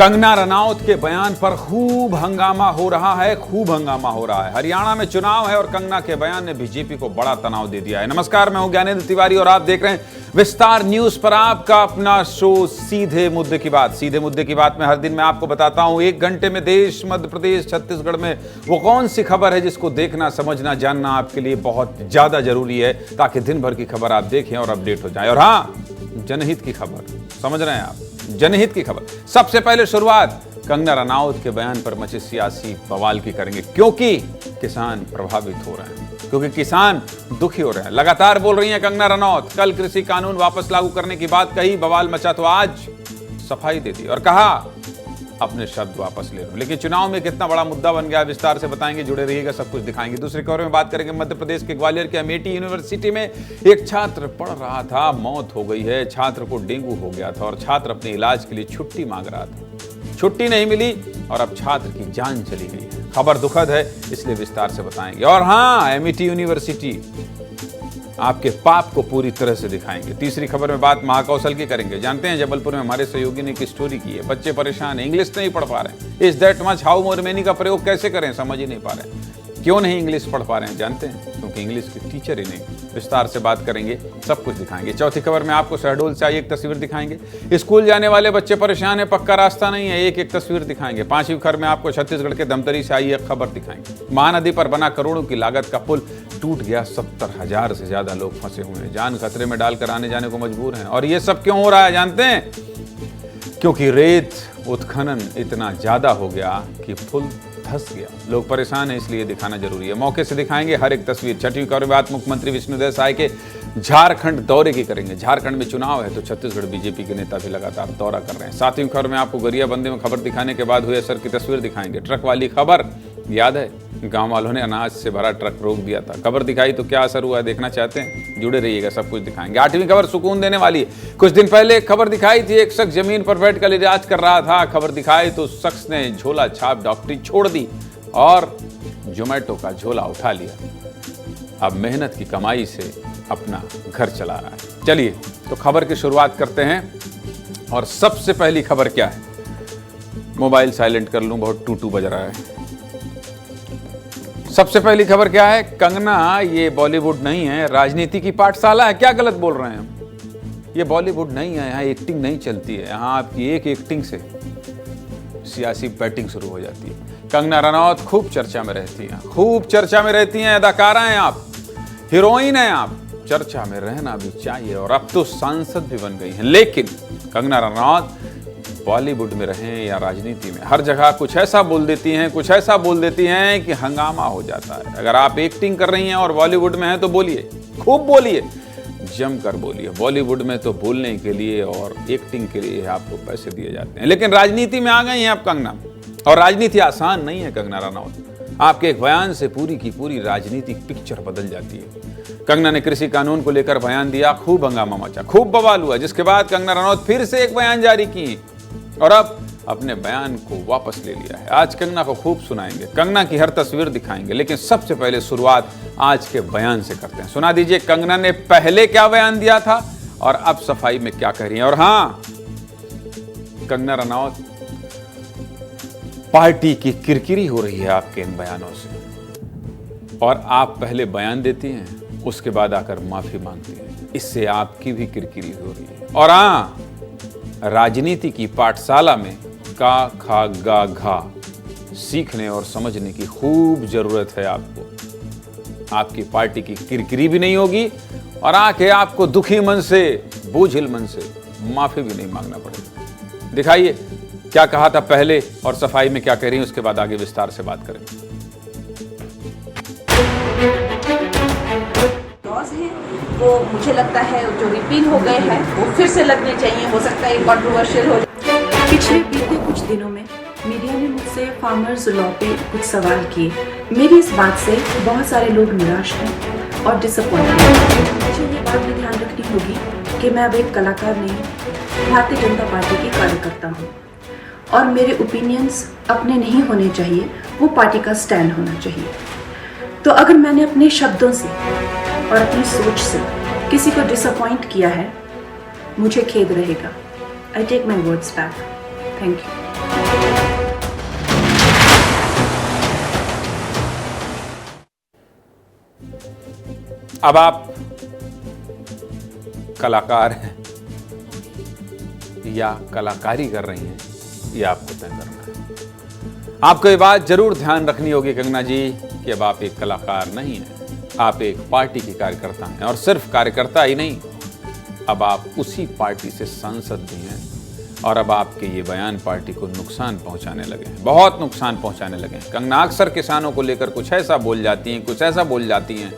कंगना रनौत के बयान पर खूब हंगामा हो रहा है, खूब हंगामा हो रहा है। हरियाणा में चुनाव है और कंगना के बयान ने बीजेपी को बड़ा तनाव दे दिया है। नमस्कार, मैं हूं ज्ञानेंद्र तिवारी और आप देख रहे हैं विस्तार न्यूज पर आपका अपना शो सीधे मुद्दे की बात। सीधे मुद्दे की बात में हर दिन मैं आपको बताता हूं 1 घंटे में देश, मध्य प्रदेश, छत्तीसगढ़ में वो कौन सी खबर है जिसको देखना, समझना, जानना आपके लिए बहुत ज्यादा जरूरी है, ताकि दिन भर की खबर आप देखें और अपडेट हो जाए। और हाँ, जनहित की खबर, समझ रहे हैं आप, जनहित की खबर। सबसे पहले शुरुआत कंगना रनौत के बयान पर मचे सियासी बवाल की करेंगे, क्योंकि किसान प्रभावित हो रहे हैं, क्योंकि किसान दुखी हो रहे हैं। लगातार बोल रही हैं कंगना रनौत, कल कृषि कानून वापस लागू करने की बात कही, बवाल मचा तो आज सफाई दे दी और कहा अपने शब्द वापस ले लो। लेकिन चुनाव में कितना बड़ा मुद्दा बन गया, विस्तार से बताएंगे, जुड़े रहिएगा, सब कुछ दिखाएंगे। दूसरी खबर में बात करेंगे मध्य प्रदेश के ग्वालियर के अमेठी यूनिवर्सिटी में एक छात्र पढ़ रहा था, मौत हो गई है। छात्र को डेंगू हो गया था और छात्र अपने इलाज के लिए छुट्टी मांग रहा था, छुट्टी नहीं मिली और अब छात्र की जान चली गई है। खबर दुखद है, इसलिए विस्तार से बताएंगे। और हाँ, अमेठी यूनिवर्सिटी आपके पाप को पूरी तरह से दिखाएंगे। तीसरी खबर में बात महाकौशल की करेंगे। जानते हैं जबलपुर में हमारे सहयोगी ने एक स्टोरी की है, बच्चे परेशान हैं, इंग्लिश नहीं पढ़ पा रहे हैं। इस that much how more many का प्रयोग कैसे करें समझ ही नहीं पा रहे हैं। क्यों नहीं इंग्लिश पढ़ पा रहे हैं जानते हैं? क्योंकि इंग्लिश के टीचर ही नहीं। विस्तार से बात करेंगे, सब कुछ दिखाएंगे। चौथी खबर में आपको शहडोल से आई एक तस्वीर दिखाएंगे। स्कूल जाने वाले बच्चे परेशान हैं, पक्का रास्ता नहीं है, एक एक तस्वीर दिखाएंगे। पांचवी खबर में आपको छत्तीसगढ़ के धमतरी से आई एक खबर दिखाएंगे। महानदी पर बना करोड़ों की लागत का पुल टूट गया, 70,000 से ज्यादा लोग फंसे हुए हैं, जान खतरे में डालकर आने जाने को मजबूर हैं। और ये सब क्यों हो रहा है जानते हैं? क्योंकि रेत उत्खनन इतना ज्यादा हो गया कि पुल धंस गया। लोग परेशान हैं, इसलिए दिखाना जरूरी है। मौके से दिखाएंगे हर एक तस्वीर। छठवीं खबर में बात मुख्यमंत्री विष्णुदेव साय के झारखंड दौरे की करेंगे। झारखंड में चुनाव है तो छत्तीसगढ़ बीजेपी के नेता भी लगातार दौरा कर रहे हैं। सातवीं खबर में आपको गरियाबंदी में खबर दिखाने के बाद हुए असर की तस्वीर दिखाएंगे। ट्रक वाली खबर याद है, गांव वालों ने अनाज से भरा ट्रक रोक दिया था, खबर दिखाई तो क्या असर हुआ देखना चाहते हैं? जुड़े रहिएगा, सब कुछ दिखाएंगे। आठवीं खबर सुकून देने वाली है। कुछ दिन पहले एक खबर दिखाई थी, एक शख्स जमीन पर बैठकर इलाज कर रहा था। खबर दिखाई तो शख्स ने झोला छाप डॉक्टरी छोड़ दी और जोमेटो का झोला उठा लिया। अब मेहनत की कमाई से अपना घर चला रहा है। चलिए तो खबर की शुरुआत करते हैं। और सबसे पहली खबर क्या है? मोबाइल साइलेंट कर लूं, बहुत टूटू बज रहा है। सबसे पहली खबर क्या है? कंगना ये बॉलीवुड नहीं है, राजनीति की पाठशाला है। क्या गलत बोल रहे हैं हम? ये बॉलीवुड नहीं है, यहाँ एक्टिंग नहीं चलती है। यहाँ आपकी एक एक्टिंग से सियासी बैटिंग शुरू हो जाती है। कंगना रनौत खूब चर्चा में रहती हैं, खूब चर्चा में रहती हैं। अदाकारा हैं आप, हीरोइन हैं आप, चर्चा में रहना भी चाहिए और अब तो सांसद भी बन गई हैं। लेकिन कंगना रनौत बॉलीवुड में रहें या राजनीति में, हर जगह कुछ ऐसा बोल देती हैं, कुछ ऐसा बोल देती हैं कि हंगामा हो जाता है। अगर आप एक्टिंग कर रही हैं और बॉलीवुड में हैं तो बोलिए, खूब बोलिए, जमकर बोलिए। बॉलीवुड में तो बोलने के लिए और एक्टिंग के लिए आपको पैसे दिए जाते हैं, लेकिन राजनीति में आ गई हैं आप कंगना। और राजनीति आसान नहीं है कंगना रनौत। आपके एक बयान से पूरी की पूरी राजनीतिक पिक्चर बदल जाती है। कंगना ने कृषि कानून को लेकर बयान दिया, खूब हंगामा मचा, खूब बवाल हुआ, जिसके बाद कंगना रनौत फिर से एक बयान जारी की और अब अपने बयान को वापस ले लिया है। आज कंगना को खूब सुनाएंगे, कंगना की हर तस्वीर दिखाएंगे, लेकिन सबसे पहले शुरुआत आज के बयान से करते हैं। सुना दीजिए कंगना ने पहले क्या बयान दिया था और अब सफाई में क्या कह रही हैं। और हाँ, कंगना रनौत, पार्टी की किरकिरी हो रही है आपके इन बयानों से। और आप पहले बयान देती हैं, उसके बाद आकर माफी मांगती हैं, इससे आपकी भी किरकिरी हो रही है। और हाँ, राजनीति की पाठशाला में का खा गा घा सीखने और समझने की खूब जरूरत है आपको। आपकी पार्टी की किरकिरी भी नहीं होगी और आके आपको दुखी मन से, बोझिल मन से माफी भी नहीं मांगना पड़ेगा। दिखाइए क्या कहा था पहले और सफाई में क्या कह रही है, उसके बाद आगे विस्तार से बात करेंगे। वो मुझे लगता है जो रिपील हो गए हैं वो फिर से लगने चाहिए। हो सकता है कंट्रोवर्शियल हो। पिछले बीते कुछ दिनों में मीडिया ने मुझसे फार्मर्स लॉ पे कुछ सवाल किए। मेरी इस बात से बहुत सारे लोग निराश हैं और डिसअपॉइंटेड हैं। मुझे ये बात भी ध्यान रखनी होगी कि मैं अब एक कलाकार नहीं, भारतीय जनता पार्टी की कार्यकर्ता हूँ और मेरे ओपिनियंस अपने नहीं होने चाहिए, वो पार्टी का स्टैंड होना चाहिए। तो अगर मैंने अपने शब्दों से और अपनी सोच से किसी को डिसअपॉइंट किया है, मुझे खेद रहेगा। I take my words back. Thank you. अब आप कलाकार हैं या कलाकारी कर रही हैं, ये आपको तय करना है। आपको ये बात जरूर ध्यान रखनी होगी कंगना जी कि अब आप एक कलाकार नहीं हैं, आप एक पार्टी की कार्यकर्ता हैं, और सिर्फ कार्यकर्ता ही नहीं, अब आप उसी पार्टी से सांसद भी हैं। और अब आपके ये बयान पार्टी को नुकसान पहुंचाने लगे हैं, बहुत नुकसान पहुंचाने लगे हैं। कंगना अक्सर किसानों को लेकर कुछ ऐसा बोल जाती हैं, कुछ ऐसा बोल जाती हैं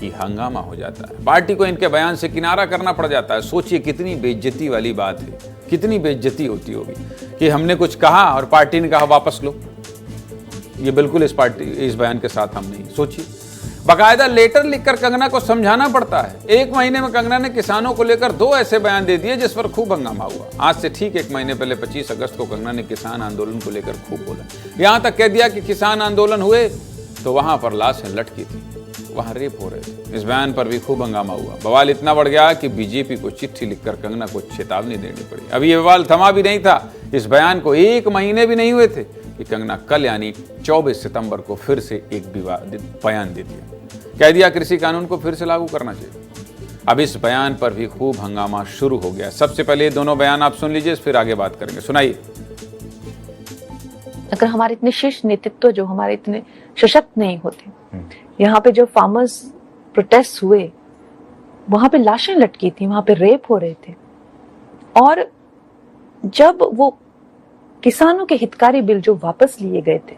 कि हंगामा हो जाता है, पार्टी को इनके बयान से किनारा करना पड़ जाता है। सोचिए कितनी बेइज्जती वाली बात है, कितनी बेइज्जती होती होगी कि हमने कुछ कहा और पार्टी ने कहा वापस लो। ये बिल्कुल इस बयान के साथ हम नहीं। सोचिए, बाकायदा लेटर लिखकर कंगना को समझाना पड़ता है। एक महीने में कंगना ने किसानों को लेकर 2 ऐसे बयान दे दिए जिस पर खूब हंगामा हुआ। आज से ठीक 1 महीने पहले 25 अगस्त को कंगना ने किसान आंदोलन को लेकर खूब बोला, यहां तक कह दिया कि किसान आंदोलन हुए तो वहां पर लाशें लटकी थी, वहां रेप हो रहे थे। इस बयान पर भी खूब हंगामा हुआ। बवाल इतना बढ़ गया कि बीजेपी को चिट्ठी लिखकर कंगना को चेतावनी देनी पड़ी। अभी ये बवाल थमा भी नहीं था, इस बयान को 1 महीने भी नहीं हुए थे कि कंगना कल यानी 24 सितंबर को फिर से एक विवादित बयान दे दिया, कह दिया कृषि कानून को फिर से लागू करना चाहिए। अब इस बयान पर भी खूब हंगामा शुरू हो गया। सबसे पहले ये दोनों बयान आप सुन लीजिए, फिर आगे बात करेंगे। सुनाइए। अगर हमारे इतने शीर्ष नेतृत्व जो हमारे इतने सशक्त नहीं होते, यहाँ पे जो फार्मर्स प्रोटेस्ट हुए वहां पे लाशें लटकी थी, वहां पे रेप हो रहे थे, और जब वो किसानों के हितकारी बिल जो वापस लिए गए थे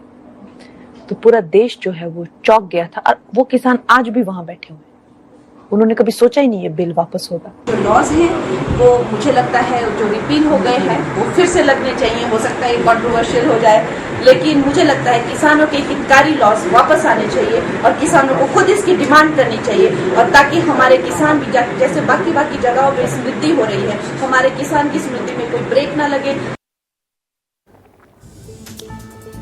तो पूरा देश जो है वो चौंक गया था। और वो किसान आज भी वहां बैठे हुए हैं, उन्होंने कभी सोचा ही नहीं ये बिल वापस होगा। जो लॉज हैं वो मुझे लगता है जो रिपील हो गए हैं वो फिर से लगने चाहिए। हो सकता है कंट्रोवर्शियल हो जाए, लेकिन मुझे लगता है किसानों के हितकारी लॉज वापस आने चाहिए और किसानों को खुद इसकी डिमांड करनी चाहिए, और ताकि हमारे किसान भी जैसे बाकी जगहों पे समृद्धि हो रही है, हमारे किसान की समृद्धि में कोई ब्रेक ना लगे।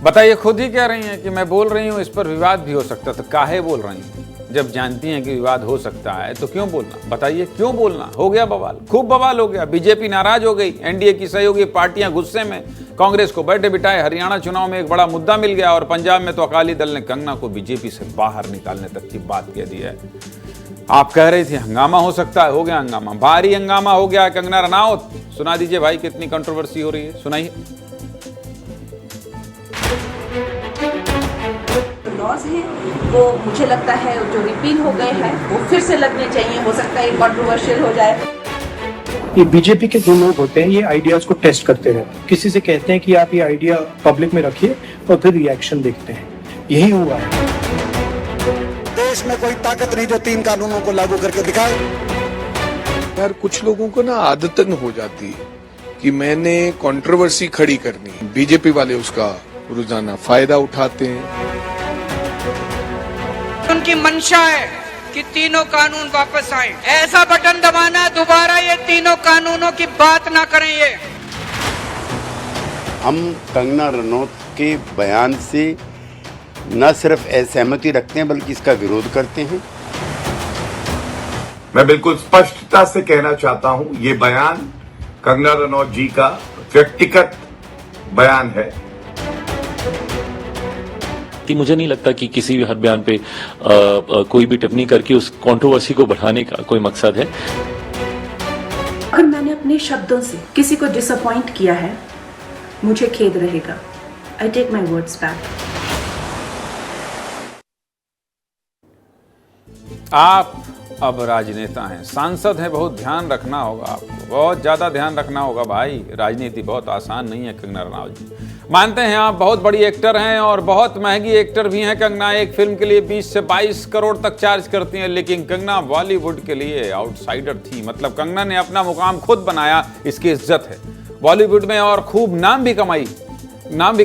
बताइए, खुद ही कह रही हैं कि मैं बोल रही हूं इस पर विवाद भी हो सकता, तो काहे बोल रही हैं? जब जानती हैं कि विवाद हो सकता है तो क्यों बोलना? बताइए क्यों बोलना? हो गया बवाल, खूब बवाल हो गया। बीजेपी नाराज हो गई, एनडीए की सहयोगी पार्टियां गुस्से में, कांग्रेस को बैठे बिठाए हरियाणा चुनाव में एक बड़ा मुद्दा मिल गया, और पंजाब में तो अकाली दल ने कंगना को बीजेपी से बाहर निकालने तक की बात कह दी है। आप कह रही थी हंगामा हो सकता है, हो गया हंगामा, भारी हंगामा हो गया। कंगना रनौत, सुना दीजिए भाई कितनी कंट्रोवर्सी हो रही है, सुनाइए। लॉज हैं वो मुझे लगता है जो रिपील हो गए हैं वो फिर से लगने चाहिए। हो सकता है कंट्रोवर्शियल हो जाए। ये बीजेपी के जो लोग होते हैं ये आइडियाज को टेस्ट करते रहते हैं, किसी से कहते हैं कि आप ये आइडिया पब्लिक में रखिए और फिर रिएक्शन देखते हैं। यही हुआ है। देश में कोई ताकत नहीं जो 3 कानूनों को लागू करके दिखाए। यार कुछ लोगों को ना आदतन हो जाती है कि मैंने कंट्रोवर्सी खड़ी करनी, बीजेपी वाले उसका रोजाना फायदा उठाते हैं। उनकी मंशा है कि तीनों कानून वापस आए, ऐसा बटन दबाना दोबारा ये तीनों कानूनों की बात ना करें। ये हम कंगना रनौत के बयान से न सिर्फ असहमति रखते हैं बल्कि इसका विरोध करते हैं। मैं बिल्कुल स्पष्टता से कहना चाहता हूं, ये बयान कंगना रनौत जी का व्यक्तिगत बयान है कि मुझे नहीं लगता कि किसी भी हर बयान पे कोई भी टिप्पणी करके उस कंट्रोवर्सी को बढ़ाने का कोई मकसद है। अगर मैंने अपने शब्दों से किसी को डिसअपॉइंट किया है, मुझे खेद रहेगा। I take my words back. आप अब राजनेता हैं, सांसद हैं, बहुत ध्यान रखना होगा आपको, बहुत ज्यादा ध्यान रखना होगा भाई। राजनीति बहुत आसान नहीं है कंगना रनौत जी। मानते हैं आप बहुत बड़ी एक्टर हैं और बहुत महंगी एक्टर भी हैं कंगना। एक फिल्म के लिए 20 से 22 करोड़ तक चार्ज करती हैं, लेकिन कंगना बॉलीवुड के लिए आउटसाइडर थी। मतलब कंगना ने अपना मुकाम खुद बनाया, इसकी इज्जत है बॉलीवुड में, और खूब नाम भी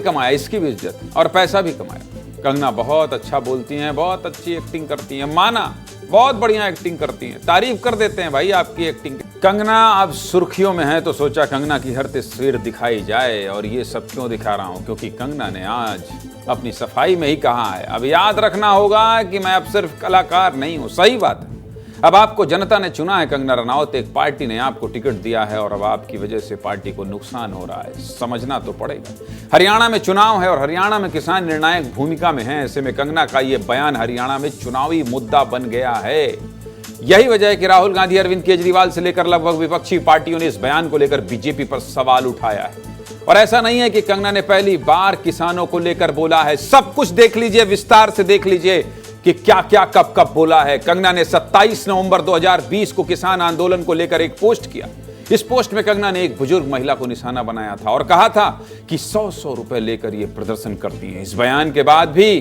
कमाया, इसकी भी इज्जत और पैसा भी कमाया। कंगना बहुत अच्छा बोलती हैं, बहुत अच्छी एक्टिंग करती हैं, माना बहुत बढ़िया एक्टिंग करती हैं, तारीफ कर देते हैं भाई आपकी एक्टिंग। कंगना अब सुर्खियों में है तो सोचा कंगना की हर तस्वीर दिखाई जाए। और ये सब क्यों दिखा रहा हूं? क्योंकि कंगना ने आज अपनी सफाई में ही कहा है, अब याद रखना होगा कि मैं अब सिर्फ कलाकार नहीं हूं। सही बात है, अब आपको जनता ने चुना है कंगना रनौत, एक पार्टी ने आपको टिकट दिया है और अब आपकी वजह से पार्टी को नुकसान हो रहा है, समझना तो पड़ेगा। हरियाणा में चुनाव है और हरियाणा में किसान निर्णायक भूमिका में है। ऐसे में कंगना का यह बयान हरियाणा में चुनावी मुद्दा बन गया है। यही वजह है कि राहुल गांधी, अरविंद केजरीवाल से लेकर लगभग विपक्षी पार्टियों ने इस बयान को लेकर बीजेपी पर सवाल उठाया है। और ऐसा नहीं है कि कंगना ने पहली बार किसानों को लेकर बोला है, सब कुछ देख लीजिए, विस्तार से देख लीजिए कि क्या क्या कब कब बोला है। कंगना ने 27 नवंबर 2020 को किसान आंदोलन को लेकर एक पोस्ट किया। इस पोस्ट में कंगना ने एक बुजुर्ग महिला को निशाना बनाया था और कहा था कि 100 रुपए लेकर ये प्रदर्शन करती है। इस बयान के बाद भी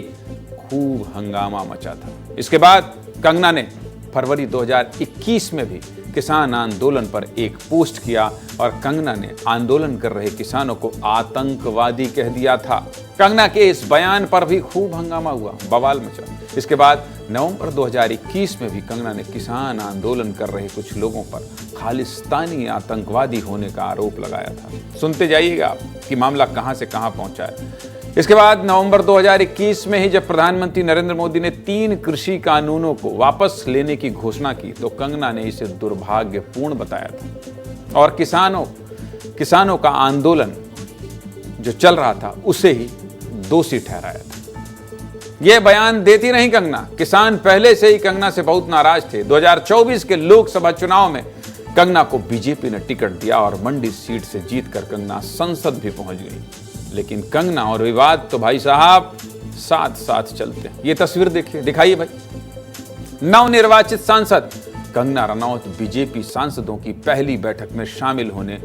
खूब हंगामा मचा था। इसके बाद कंगना ने फरवरी 2021 में भी किसान आंदोलन पर एक पोस्ट किया और कंगना ने आंदोलन कर रहे किसानों को आतंकवादी कह दिया था। कंगना के इस बयान पर भी खूब हंगामा हुआ, बवाल मचा। इसके बाद नवंबर 2021 में भी कंगना ने किसान आंदोलन कर रहे कुछ लोगों पर खालिस्तानी आतंकवादी होने का आरोप लगाया था। सुनते जाइएगा आप कि मामला कहां से कहां पहुंचा है। इसके बाद नवंबर 2021 में ही जब प्रधानमंत्री नरेंद्र मोदी ने 3 कृषि कानूनों को वापस लेने की घोषणा की तो कंगना ने इसे दुर्भाग्यपूर्ण बताया था और किसानों का आंदोलन जो चल रहा था उसे ही दोषी ठहराया था। यह बयान देती नहीं कंगना, किसान पहले से ही कंगना से बहुत नाराज थे। 2024 के लोकसभा चुनाव में कंगना को बीजेपी ने टिकट दिया और मंडी सीट से जीतकर कंगना संसद भी पहुंच गई। लेकिन कंगना और विवाद तो भाई साहब साथ साथ चलते हैं। ये तस्वीर देखिए, दिखाइए भाई। नवनिर्वाचित सांसद कंगना रनौत बीजेपी सांसदों की पहली बैठक में शामिल होने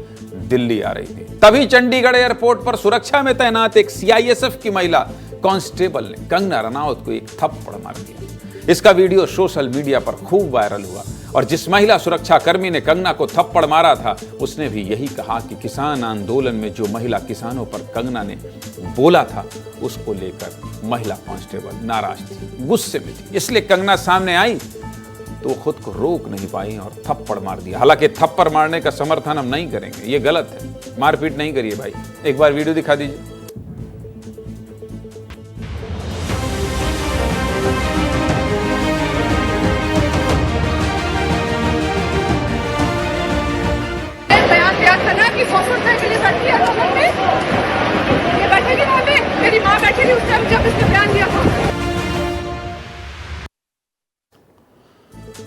दिल्ली आ रही थी। तभी चंडीगढ़ एयरपोर्ट पर सुरक्षा में तैनात एक सीआईएसएफ की महिला कांस्टेबल ने कंगना रनौत को एक थप्पड़ मार दिया। इसका वीडियो सोशल मीडिया पर खूब वायरल हुआ और जिस महिला सुरक्षा कर्मी ने कंगना को थप्पड़ मारा था उसने भी यही कहा कि किसान आंदोलन में जो महिला किसानों पर कंगना ने बोला था उसको लेकर महिला कांस्टेबल नाराज थी, गुस्से में थी। इसलिए कंगना सामने आई तो खुद को रोक नहीं पाई और थप्पड़ मार दिया। हालांकि थप्पड़ मारने का समर्थन हम नहीं करेंगे, ये गलत है, मारपीट नहीं करिए भाई। एक बार वीडियो दिखा दीजिए। मेरी माँ बैठी थी उस टाइम जब इसने बयान दिया था।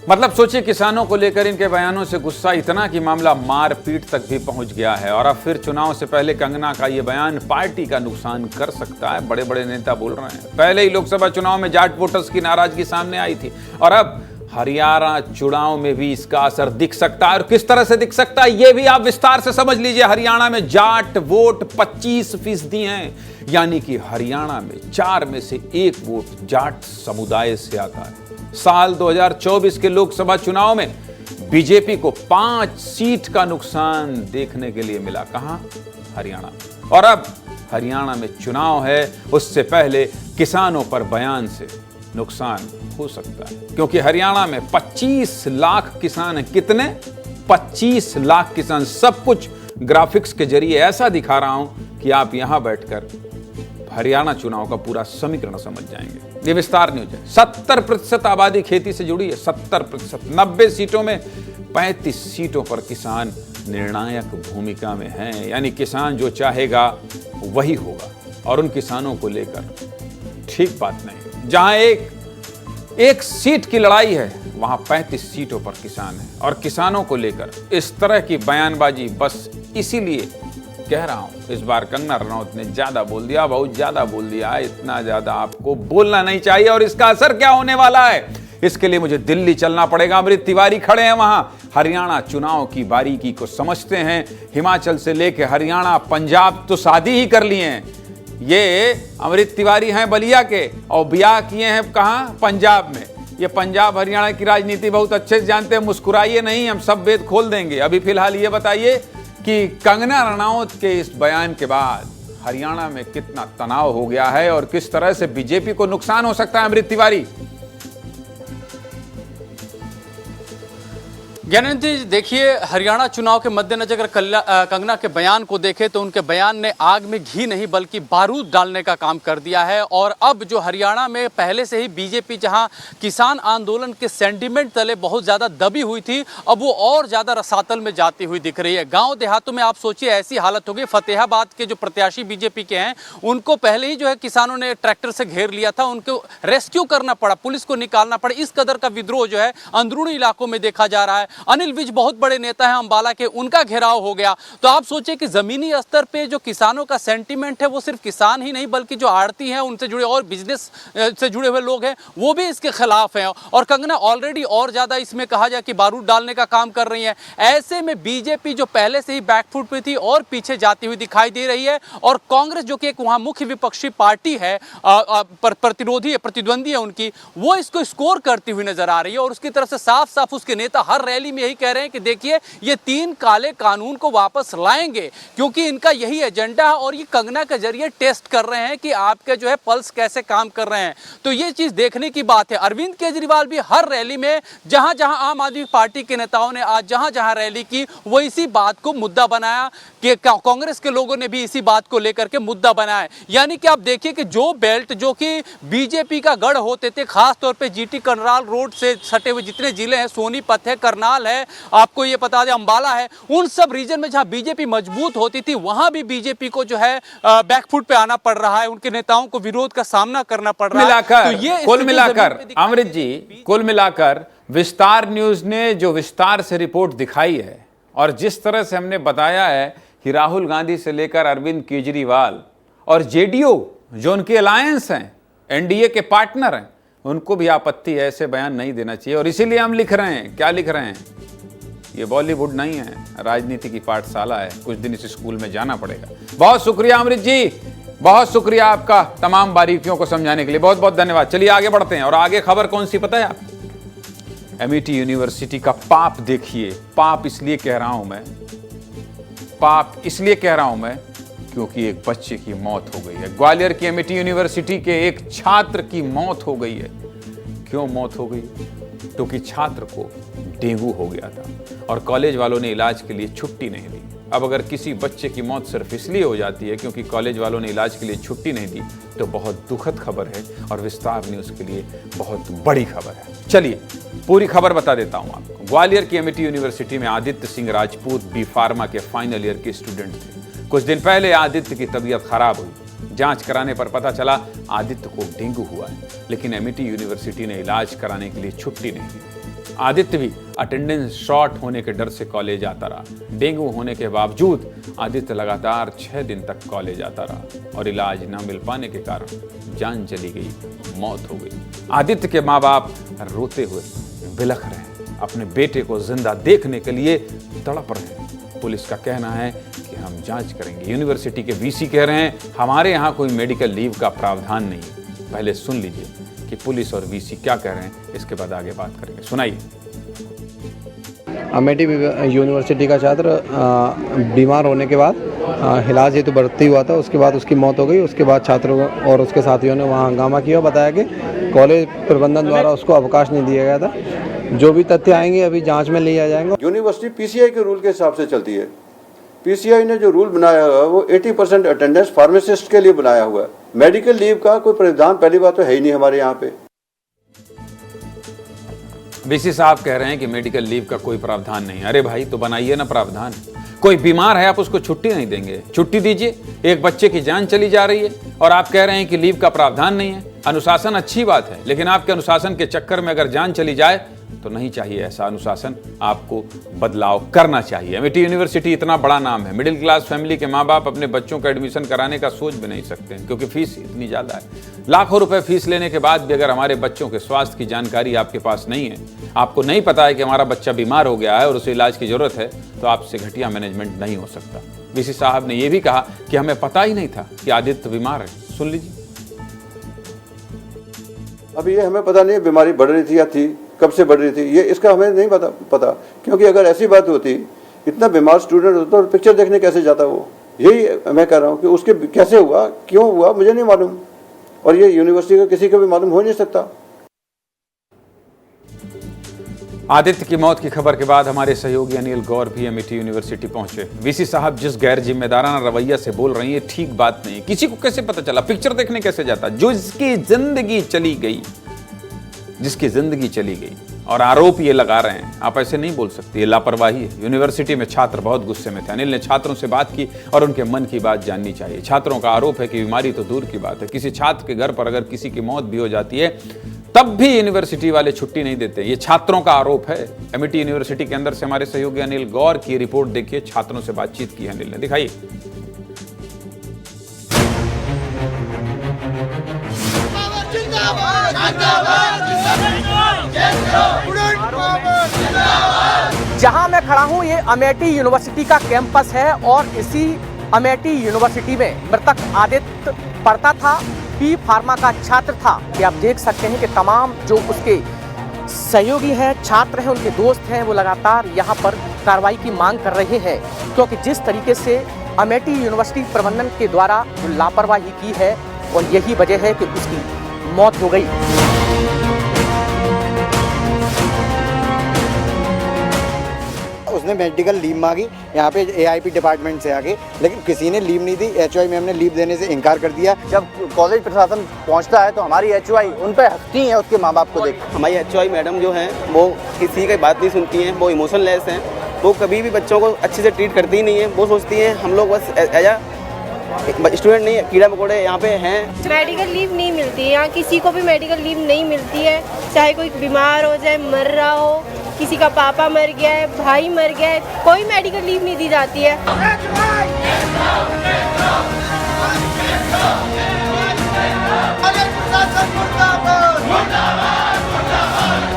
मतलब सोचिए, किसानों को लेकर इनके बयानों से गुस्सा इतना कि मामला मारपीट तक भी पहुंच गया है। और अब फिर चुनाव से पहले कंगना का ये बयान पार्टी का नुकसान कर सकता है, बड़े बड़े नेता बोल रहे हैं। पहले ही लोकसभा चुनाव में जाट वोटर्स की नाराजगी सामने आई थी और अब हरियाणा चुनाव में भी इसका असर दिख सकता है। और किस तरह से दिख सकता है ये भी आप विस्तार से समझ लीजिए। हरियाणा में जाट वोट 25% हैं, यानी कि हरियाणा में 4 में से 1 वोट जाट समुदाय से आता है। साल 2024 के लोकसभा चुनाव में बीजेपी को 5 सीट का नुकसान देखने के लिए मिला। कहां? हरियाणा में। और अब हरियाणा में चुनाव है, उससे पहले किसानों पर बयान से नुकसान हो सकता है, क्योंकि हरियाणा में 25 लाख किसान हैं। कितने? 25 लाख किसान। सब कुछ ग्राफिक्स के जरिए ऐसा दिखा रहा हूं कि आप यहां बैठकर हरियाणा चुनाव का पूरा समीकरण समझ जाएंगे। ये विस्तार न्यूज है। 70% आबादी खेती से जुड़ी है। 70%। 90 सीटों में 35 सीटों पर किसान निर्णायक भूमिका में हैं, यानी किसान जो चाहेगा वही होगा। और उन किसानों को लेकर ठीक बात नहीं। जहां एक सीट की लड़ाई है वहां 35 सीटों पर किसान है। और किसानों को लेकर इस तरह की बयानबाजी बस इसीलिए कह रहा हूं, इस बार कंगना रनौत ने ज्यादा बोल दिया, बहुत ज्यादा बोल दिया। इतना ज्यादा आपको बोलना नहीं चाहिए। और इसका असर क्या होने वाला है इसके लिए मुझे दिल्ली चलना पड़ेगा। अमृत तिवारी खड़े हैं वहां, हरियाणा चुनाव की बारीकी को समझते हैं। हिमाचल से लेकर हरियाणा, पंजाब तो शादी ही कर लिए हैं। ये अमृत तिवारी हैं बलिया के और ब्याह किए हैं कहां? पंजाब में। ये पंजाब हरियाणा की राजनीति बहुत अच्छे से जानते हैं। मुस्कुराइए नहीं, हम सब वेद खोल देंगे। अभी फिलहाल ये बताइए कि कंगना रनौत के इस बयान के बाद हरियाणा में कितना तनाव हो गया है और किस तरह से बीजेपी को नुकसान हो सकता है। अमृत तिवारी, ज्ञानेंद्र जी, देखिए हरियाणा चुनाव के मद्देनजर अगर कंगना के बयान को देखें तो उनके बयान ने आग में घी नहीं बल्कि बारूद डालने का काम कर दिया है। और अब जो हरियाणा में पहले से ही बीजेपी जहां किसान आंदोलन के सेंटिमेंट तले बहुत ज़्यादा दबी हुई थी, अब वो और ज़्यादा रसातल में जाती हुई दिख रही है। गाँव देहातों में आप सोचिए ऐसी हालत हो गई, फतेहाबाद के जो प्रत्याशी बीजेपी के हैं उनको पहले ही जो है किसानों ने ट्रैक्टर से घेर लिया था, उनको रेस्क्यू करना पड़ा, पुलिस को निकालना पड़ा। इस कदर का विद्रोह जो है अंदरूनी इलाकों में देखा जा रहा है। अनिल विज बहुत बड़े नेता हैं अंबाला के, उनका घेराव हो गया। तो आप सोचिए कि जमीनी स्तर पे जो किसानों का सेंटीमेंट है वो सिर्फ किसान ही नहीं बल्कि जो आड़ती हैं, उनसे जुड़े और बिजनेस से जुड़े हुए लोग हैं वो भी इसके खिलाफ हैं। और कंगना ऑलरेडी और ज्यादा इसमें कहा जाए कि बारूद डालने का काम कर रही है। ऐसे में बीजेपी जो पहले से ही बैकफुट पे थी और पीछे जाती हुई दिखाई दे रही है। और कांग्रेस जो कि एक वहां मुख्य विपक्षी पार्टी है, प्रतिरोधी है, प्रतिद्वंदी है उनकी, वो इसको स्कोर करती हुई नजर आ रही है। और उसकी तरफ से साफ साफ उसके नेता हर रैली में यही कह रहे हैं कि देखिए ये 3 काले कानून को वापस लाएंगे, क्योंकि इनका यही एजेंडा है। और ये कंगना के जरिए टेस्ट कर रहे हैं कि आपके जो है पल्स कैसे काम कर रहे हैं। तो ये चीज देखने की बात है। अरविंद केजरीवाल भी हर रैली में जहां जहां आम आदमी पार्टी के नेताओं ने आज जहां जहां रैली की वो इसी बात को मुद्दा बनाया कि कांग्रेस के लोगों ने भी इसी बात को लेकर के मुद्दा बनाया। यानी कि आप देखिए कि जो बेल्ट जो कि बीजेपी का गढ़ होते थे, खासतौर पे जीटी करनाल रोड से सटे हुए जितने जिले हैं, सोनीपत है, करनाल है, आपको ये बता दें अंबाला है, उन सब रीजन में जहां बीजेपी मजबूत होती थी वहां भी बीजेपी को जो है बैकफुट पे आना पड़ रहा है, उनके नेताओं को विरोध का सामना करना पड़ रहा है। तो ये कुल मिलाकर अमृत जी, कुल मिलाकर विस्तार न्यूज ने जो विस्तार से रिपोर्ट दिखाई है और जिस तरह से हमने बताया है कि राहुल गांधी से लेकर अरविंद केजरीवाल और जेडीयू जो उनके अलायंस हैं, एनडीए के पार्टनर हैं, उनको भी आपत्ति है, ऐसे बयान नहीं देना चाहिए। और इसीलिए हम लिख रहे हैं, क्या लिख रहे हैं, ये बॉलीवुड नहीं है, राजनीति की पाठशाला है, कुछ दिन इस स्कूल में जाना पड़ेगा। बहुत शुक्रिया अमृत जी, बहुत शुक्रिया आपका तमाम बारीकियों को समझाने के लिए, बहुत बहुत धन्यवाद। चलिए आगे बढ़ते हैं। और आगे खबर कौन सी पता है आप? एमईटी यूनिवर्सिटी का पाप देखिए। पाप इसलिए कह रहा हूं मैं, क्योंकि एक बच्चे की मौत हो गई है। ग्वालियर की एमईटी यूनिवर्सिटी के एक छात्र की मौत हो गई है। क्यों मौत हो गई? क्योंकि छात्र को डेंगू हो गया था और कॉलेज वालों ने इलाज के लिए छुट्टी नहीं दी। अब अगर किसी बच्चे की मौत सिर्फ इसलिए हो जाती है क्योंकि कॉलेज वालों ने इलाज के लिए छुट्टी नहीं दी, तो बहुत दुखद खबर है और विस्तार न्यूज के लिए बहुत बड़ी खबर है। चलिए पूरी खबर बता देता हूं आपको। ग्वालियर की एमईटी यूनिवर्सिटी में आदित्य सिंह राजपूत बी फार्मा के फाइनल ईयर के स्टूडेंट थे। कुछ दिन पहले आदित्य की तबीयत खराब हुई। जांच कराने पर पता चला आदित्य को डेंगू हुआ है, लेकिन एमईटी यूनिवर्सिटी ने इलाज कराने के लिए छुट्टी नहीं दी। आदित्य भी अटेंडेंस शॉर्ट होने के डर से कॉलेज आता रहा। डेंगू होने के बावजूद आदित्य लगातार 6 दिन तक कॉलेज आता रहा और इलाज न मिल पाने के कारण जान चली गई, मौत हो गई। आदित्य के माँ बाप रोते हुए बिलख रहे हैं, अपने बेटे को जिंदा देखने के लिए तड़प रहे हैं। पुलिस का कहना है कि हम जांच करेंगे। यूनिवर्सिटी के वीसी कह रहे हैं हमारे यहाँ कोई मेडिकल लीव का प्रावधान नहीं है। पहले सुन लीजिए कि पुलिस और वीसी क्या कह रहे हैं, इसके बाद आगे बात करेंगे। सुनाइए। अमेठी यूनिवर्सिटी का छात्र बीमार होने के बाद इलाज हेतु भर्ती हुआ था, उसके बाद उसकी मौत हो गई। उसके बाद छात्रों और उसके साथियों ने वहां हंगामा किया, बताया कि कॉलेज प्रबंधन द्वारा उसको अवकाश नहीं दिया गया था। जो भी तथ्य आएंगे अभी जांच में लिया जाएंगे। यूनिवर्सिटी पीसीआई के रूल के हिसाब से चलती है। पीसीआई ने जो रूल बनाया हुआ है वो 80% अटेंडेंस फार्मासिस्ट के लिए बनाया हुआ है। मेडिकल लीव का कोई प्रावधान पहली बात तो है ही नहीं हमारे यहाँ पे। वीसी साहब कह रहे हैं कि मेडिकल लीव का कोई प्रावधान नहीं। अरे भाई तो बनाइए ना प्रावधान। कोई बीमार है आप उसको छुट्टी नहीं देंगे? छुट्टी दीजिए। एक बच्चे की जान चली जा रही है और आप कह रहे हैं कि लीव का प्रावधान नहीं है। अनुशासन अच्छी बात है, लेकिन आपके अनुशासन के चक्कर में अगर जान चली जाए तो नहीं चाहिए ऐसा अनुशासन। आपको बदलाव करना चाहिए। एमईटी यूनिवर्सिटी इतना बड़ा नाम है, मिडिल क्लास फैमिली के माँ बाप अपने बच्चों का एडमिशन कराने का सोच भी नहीं सकते हैं क्योंकि फीस इतनी ज़्यादा है। लाखों रुपए फीस लेने के बाद भी अगर हमारे बच्चों के स्वास्थ्य की जानकारी आपके पास नहीं है, आपको नहीं पता है कि हमारा बच्चा बीमार हो गया है और उसे इलाज की जरूरत है, तो आपसे घटिया मैनेजमेंट नहीं हो सकता। वीसी साहब ने यह भी कहा कि हमें पता ही नहीं था कि आदित्य बीमार है। सुन लीजिए। अभी ये हमें पता नहीं है बीमारी बढ़ रही थी या थी, कब से बढ़ रही थी, ये इसका हमें नहीं पता क्योंकि अगर ऐसी बात होती, इतना बीमार स्टूडेंट होता तो पिक्चर देखने कैसे जाता वो। यही मैं कह रहा हूँ कि उसके कैसे हुआ, क्यों हुआ, मुझे नहीं मालूम और ये यूनिवर्सिटी का किसी को भी मालूम हो नहीं सकता। आदित्य की मौत की खबर के बाद हमारे सहयोगी अनिल गौर भी अमेठी यूनिवर्सिटी पहुंचे। वीसी साहब जिस गैर जिम्मेदाराना रवैया से बोल रही है ठीक बात नहीं। किसी को कैसे पता चला, पिक्चर देखने कैसे जाता, जिसकी जिंदगी चली गई और आरोप ये लगा रहे हैं। आप ऐसे नहीं बोल सकते, ये लापरवाही है। यूनिवर्सिटी में छात्र बहुत गुस्से में थे। अनिल ने छात्रों से बात की और उनके मन की बात जाननी चाहिए। छात्रों का आरोप है कि बीमारी तो दूर की बात है, किसी छात्र के घर पर अगर किसी की मौत भी हो जाती है तब भी यूनिवर्सिटी वाले छुट्टी नहीं देते। ये छात्रों का आरोप है। अमेठी यूनिवर्सिटी के अंदर से हमारे सहयोगी अनिल गौर की रिपोर्ट देखिए। छात्रों से बातचीत की अनिल ने, दिखाइए। जहां मैं खड़ा हूं ये अमेठी यूनिवर्सिटी का कैंपस है और इसी अमेठी यूनिवर्सिटी में मृतक आदित्य पढ़ता था, बी फार्मा का छात्र था। कि आप देख सकते हैं कि तमाम जो उसके सहयोगी हैं, छात्र हैं, उनके दोस्त हैं, वो लगातार यहाँ पर कार्रवाई की मांग कर रहे हैं, क्योंकि जिस तरीके से अमेठी यूनिवर्सिटी प्रबंधन के द्वारा जो लापरवाही की है और यही वजह है कि उसकी मौत हो गई। उसने मेडिकल लीव मांगी यहाँ पे एआईपी डिपार्टमेंट से आके, लेकिन किसी ने लीव नहीं दी। एचओआई मैम ने लीव देने से इनकार कर दिया। जब कॉलेज प्रशासन पहुँचता है तो हमारी एचओआई उन पर हंसती है उसके माँ बाप को देख। हमारी एचओआई मैडम जो हैं वो किसी की बात नहीं सुनती हैं, वो इमोशनलेस हैं, वो कभी भी बच्चों को अच्छे से ट्रीट करती ही नहीं है। वो सोचती हैं हम लोग बस एज स्टूडेंट नहीं, कीड़ा मकोड़े यहाँ पे हैं। मेडिकल लीव नहीं मिलती है यहाँ, किसी को भी मेडिकल लीव नहीं मिलती है। चाहे कोई बीमार हो जाए, मर रहा हो, किसी का पापा मर गया है, भाई मर गया है, कोई मेडिकल लीव नहीं दी जाती है।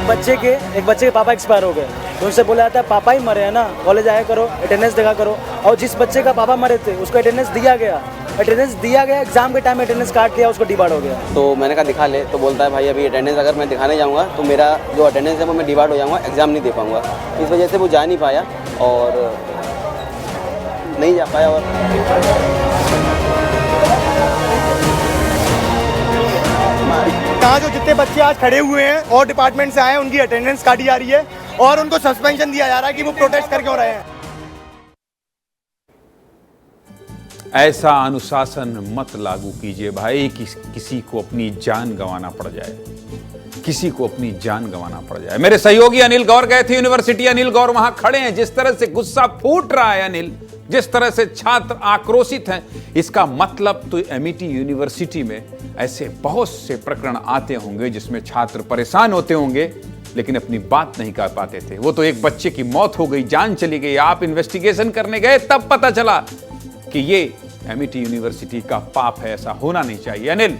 एक बच्चे के पापा एक्सपायर हो गए, तो उनसे बोला जाता है पापा ही मरे हैं ना, कॉलेज आया करो, अटेंडेंस देखा करो। और जिस बच्चे का पापा मरे थे उसको अटेंडेंस दिया गया, एग्जाम के टाइम अटेंडेंस काट दिया, उसको डिबार्ड हो गया। तो मैंने कहा दिखा ले, तो बोलता है भाई अभी अटेंडेंस अगर मैं दिखाने जाऊँगा तो मेरा जो अटेंडेंस है वो मैं डिबार्ड हो जाऊँगा, एग्जाम नहीं दे पाऊँगा। इस वजह से वो जा नहीं पाया और नहीं जा पाया। और यहाँ जो जितने बच्चे आज खड़े हुए हैं और डिपार्टमेंट से आए हैं उनकी अटेंडेंस काटी जा रही है और उनको सस्पेंशन दिया जा रहा है कि वो प्रोटेस्ट कर क्यों रहे हैं। ऐसा अनुशासन मत लागू कीजिए भाई कि किसी को अपनी जान गंवाना पड़ जाए, किसी को अपनी जान गंवाना पड़ जाए। मेरे सहयोगी अनिल गौर गए थे यूनिवर्सिटी। अनिल गौर वहां खड़े हैं। जिस तरह से गुस्सा फूट रहा है अनिल, जिस तरह से छात्र आक्रोशित हैं, इसका मतलब तो अमेठी यूनिवर्सिटी में ऐसे बहुत से प्रकरण आते होंगे जिसमें छात्र परेशान होते होंगे लेकिन अपनी बात नहीं कर पाते थे। वो तो एक बच्चे की मौत हो गई, जान चली गई, आप इन्वेस्टिगेशन करने गए तब पता चला कि ये अमेठी यूनिवर्सिटी का पाप है। ऐसा होना नहीं चाहिए। अनिल,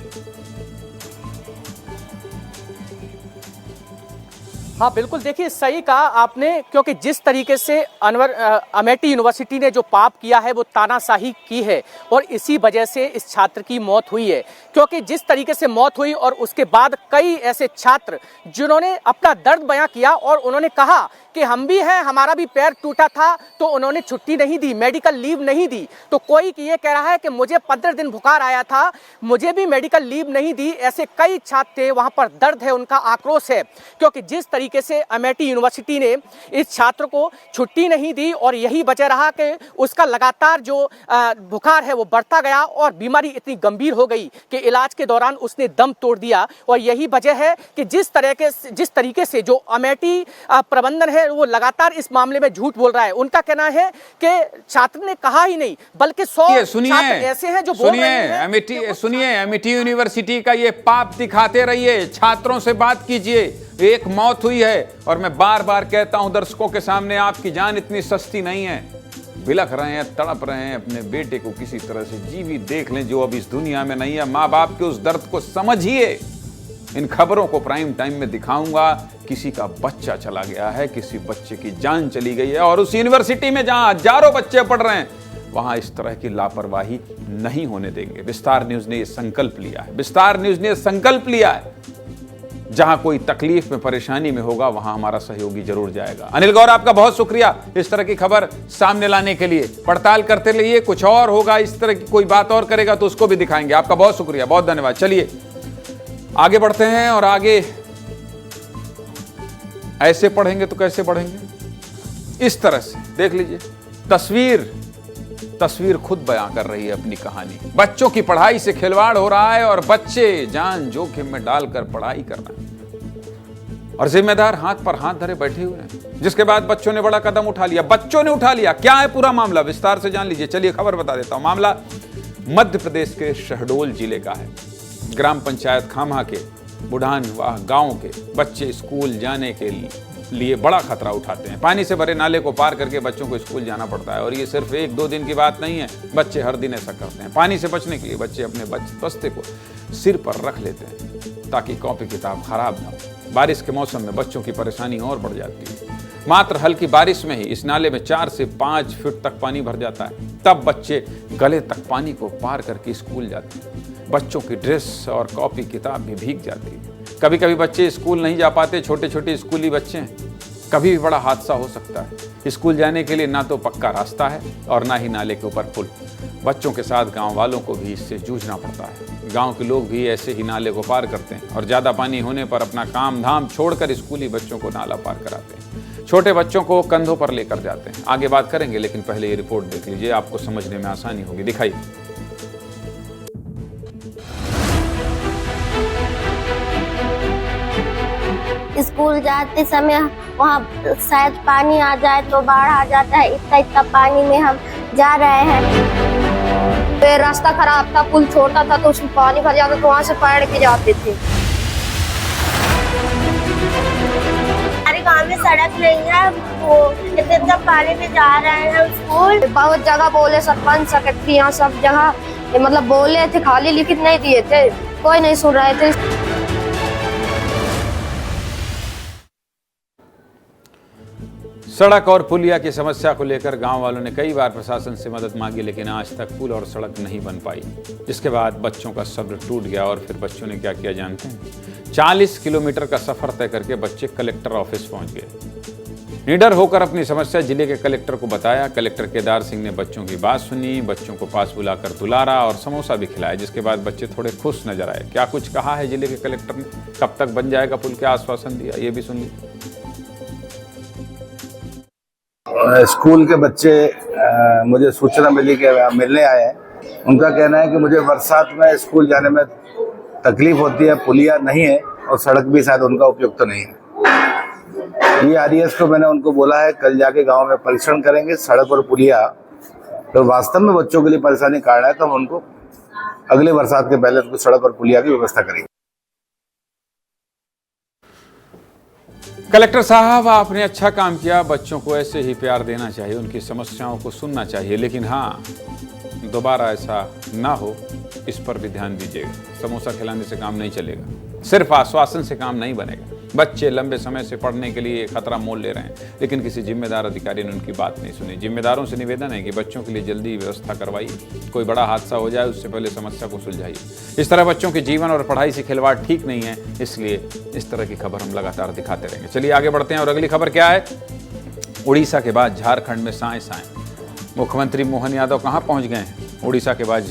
हाँ बिल्कुल, देखिए सही कहा आपने, क्योंकि जिस तरीके से अमेठी यूनिवर्सिटी ने जो पाप किया है वो तानाशाही की है और इसी वजह से इस छात्र की मौत हुई है। क्योंकि जिस तरीके से मौत हुई और उसके बाद कई ऐसे छात्र जिन्होंने अपना दर्द बयां किया और उन्होंने कहा कि हम भी हैं, हमारा भी पैर टूटा था, तो उन्होंने छुट्टी नहीं दी, मेडिकल लीव नहीं दी। तो कोई ये कह रहा है कि मुझे 15 दिन बुखार आया था, मुझे भी मेडिकल लीव नहीं दी। ऐसे कई छात्र थे, वहां पर दर्द है, उनका आक्रोश है, क्योंकि जिस तरीके से अमेठी यूनिवर्सिटी ने इस छात्र को छुट्टी नहीं दी और यही वजह रहा कि उसका लगातार जो बुखार है वो बढ़ता गया और बीमारी इतनी गंभीर हो गई कि इलाज के दौरान उसने दम तोड़ दिया। और यही वजह है कि जिस तरीके से जो अमेठी प्रबंधन है वो लगातार इस मामले में झूठ बोल रहा है। उनका कहना है कि छात्र ने कहा ही नहीं, बल्कि 100 छात्र ऐसे हैं जो बोल रहे हैं। सुनिए, अमेठी यूनिवर्सिटी का ये पाप दिखाते रहिए, छात्रों से बात कीजिए। एक मौत हुई है और मैं बार बार कहता हूं दर्शकों के सामने, आपकी जान इतनी सस्ती नहीं है। बिलख रहे हैं, तड़प रहे हैं, अपने बेटे को किसी तरह से जीवित देख लें जो अब इस दुनिया में नहीं है। माँ बाप के उस दर्द को समझिए। इन खबरों को प्राइम टाइम में दिखाऊंगा। किसी का बच्चा चला गया है, किसी बच्चे की जान चली गई है और उस यूनिवर्सिटी में जहां हजारों बच्चे पढ़ रहे हैं वहां इस तरह की लापरवाही नहीं होने देंगे। विस्तार न्यूज ने यह संकल्प लिया है, विस्तार न्यूज ने संकल्प लिया है। जहां कोई तकलीफ में, परेशानी में होगा वहां हमारा सहयोगी जरूर जाएगा। अनिल गौर, आपका बहुत शुक्रिया इस तरह की खबर सामने लाने के लिए। पड़ताल करते रहिए, कुछ और होगा, इस तरह की कोई बात और करेगा तो उसको भी दिखाएंगे। आपका बहुत शुक्रिया, बहुत धन्यवाद। चलिए आगे बढ़ते हैं और आगे ऐसे पढ़ेंगे तो कैसे बढ़ेंगे? इस तरह से देख लीजिए, तस्वीर खुद बयां कर रही है अपनी कहानी। बच्चों की पढ़ाई से खिलवाड़ हो रहा है और बच्चे जान जोखिम में डालकर पढ़ाई कर रहे हैं और जिम्मेदार हाथ पर हाथ धरे बैठे हुए हैं। जिसके बाद बच्चों ने बड़ा कदम उठा लिया। बच्चों ने उठा लिया। क्या है पूरा मामला, विस्तार से जान लीजिए। चलिए खबर बता देता हूं। मामला मध्य प्रदेश के शहडोल जिले का है। ग्राम पंचायत खामा के बुढ़ानवाह गांव के बच्चे स्कूल जाने के लिए बड़ा खतरा उठाते हैं। पानी से भरे नाले को पार करके बच्चों को स्कूल जाना पड़ता है और ये सिर्फ 1-2 दिन की बात नहीं है। बच्चे हर दिन ऐसा करते हैं। पानी से बचने के लिए बच्चे अपने बस्ते को सिर पर रख लेते हैं ताकि कॉपी किताब खराब ना हो। बारिश के मौसम में बच्चों की परेशानी और बढ़ जाती है। मात्र हल्की बारिश में ही इस नाले में 4 से 5 फीट तक पानी भर जाता है। तब बच्चे गले तक पानी को पार करके स्कूल जाते हैं। बच्चों की ड्रेस और कॉपी किताब भी भीग जाती है। कभी कभी बच्चे स्कूल नहीं जा पाते। छोटे छोटे स्कूली बच्चे हैं। कभी भी बड़ा हादसा हो सकता है। स्कूल जाने के लिए ना तो पक्का रास्ता है और ना ही नाले के ऊपर पुल। बच्चों के साथ गांव वालों को भी इससे जूझना पड़ता है। गांव के लोग भी ऐसे ही नाले को पार करते हैं और ज़्यादा पानी होने पर अपना काम धाम छोड़कर स्कूली बच्चों को नाला पार कराते हैं। छोटे बच्चों को कंधों पर लेकर जाते हैं। आगे बात करेंगे, लेकिन पहले ये रिपोर्ट देख लीजिए, आपको समझने में आसानी होगी। दिखाइए। स्कूल जाते समय वहाँ शायद पानी आ जाए तो बाढ़ आ जाता है। इतना पानी में हम जा रहे हैं। रास्ता खराब था, पुल छोटा था तो उसमें पानी भर जाता तो वहाँ से पैर के जाते थे। हमारे गांव में सड़क नहीं है, वो इतना पानी में जा रहे हैं स्कूल। बहुत जगह बोले सरपंच सेक्रेटरी यहाँ सब जगह मतलब बोले थे, खाली लिखित नहीं दिए थे, कोई नहीं सुन रहे थे। सड़क और पुलिया की समस्या को लेकर गांव वालों ने कई बार प्रशासन से मदद मांगी, लेकिन आज तक पुल और सड़क नहीं बन पाई। जिसके बाद बच्चों का सब्र टूट गया और फिर बच्चों ने क्या किया जानते हैं? 40 किलोमीटर का सफर तय करके बच्चे कलेक्टर ऑफिस पहुंच गए। निडर होकर अपनी समस्या जिले के कलेक्टर को बताया। कलेक्टर केदार सिंह ने बच्चों की बात सुनी, बच्चों को पास बुलाकर दुलारा और समोसा भी खिलाया। जिसके बाद बच्चे थोड़े खुश नजर आए। क्या कुछ कहा है जिले के कलेक्टर ने? कब तक बन जाएगा पुल, क्या आश्वासन दिया, ये भी सुन लीजिए। स्कूल के बच्चे मुझे सूचना मिली कि मिलने आए हैं। उनका कहना है कि मुझे बरसात में स्कूल जाने में तकलीफ होती है, पुलिया नहीं है और सड़क भी शायद उनका उपयुक्त तो नहीं है। ये आरडीएस को मैंने उनको बोला है कल जाके गांव में परीक्षण करेंगे सड़क और पुलिया, तो वास्तव में बच्चों के लिए परेशानी कारण है तो हम उनको अगले बरसात के पहले उनको सड़क और पुलिया की व्यवस्था करेंगे। कलेक्टर साहब, आपने अच्छा काम किया। बच्चों को ऐसे ही प्यार देना चाहिए, उनकी समस्याओं को सुनना चाहिए, लेकिन हाँ, दोबारा ऐसा ना हो इस पर भी ध्यान दीजिएगा। समोसा खिलाने से काम नहीं चलेगा, सिर्फ आश्वासन से काम नहीं बनेगा। बच्चे लंबे समय से पढ़ने के लिए खतरा मोल ले रहे हैं, लेकिन किसी जिम्मेदार अधिकारी ने उनकी बात नहीं सुनी। जिम्मेदारों से निवेदन है कि बच्चों के लिए जल्दी व्यवस्था करवाइए। कोई बड़ा हादसा हो जाए उससे पहले समस्या को सुलझाइए। इस तरह बच्चों के जीवन और पढ़ाई से खिलवाड़ ठीक नहीं है, इसलिए इस तरह की खबर हम लगातार दिखाते रहेंगे। चलिए आगे बढ़ते हैं और अगली खबर क्या है? उड़ीसा के बाद झारखंड में साए साए। मुख्यमंत्री मोहन यादव कहाँ पहुँच गए हैं? उड़ीसा के बाद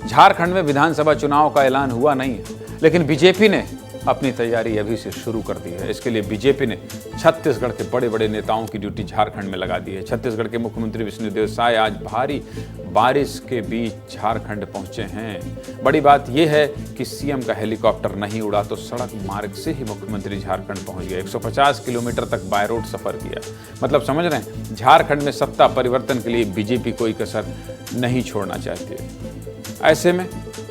झारखंड में विधानसभा चुनाव का ऐलान हुआ नहीं है, लेकिन बीजेपी ने अपनी तैयारी अभी से शुरू कर दी है। इसके लिए बीजेपी ने छत्तीसगढ़ के बड़े बड़े नेताओं की ड्यूटी झारखंड में लगा दी है। छत्तीसगढ़ के मुख्यमंत्री विष्णुदेव साय आज भारी बारिश के बीच झारखंड पहुंचे हैं। बड़ी बात यह है कि सीएम का हेलीकॉप्टर नहीं उड़ा तो सड़क मार्ग से ही मुख्यमंत्री झारखंड पहुंच गए। 150 किलोमीटर तक बाय रोड सफर किया। मतलब समझ रहे हैं, झारखंड में सत्ता परिवर्तन के लिए बीजेपी कोई कसर नहीं छोड़ना चाहती है। ऐसे में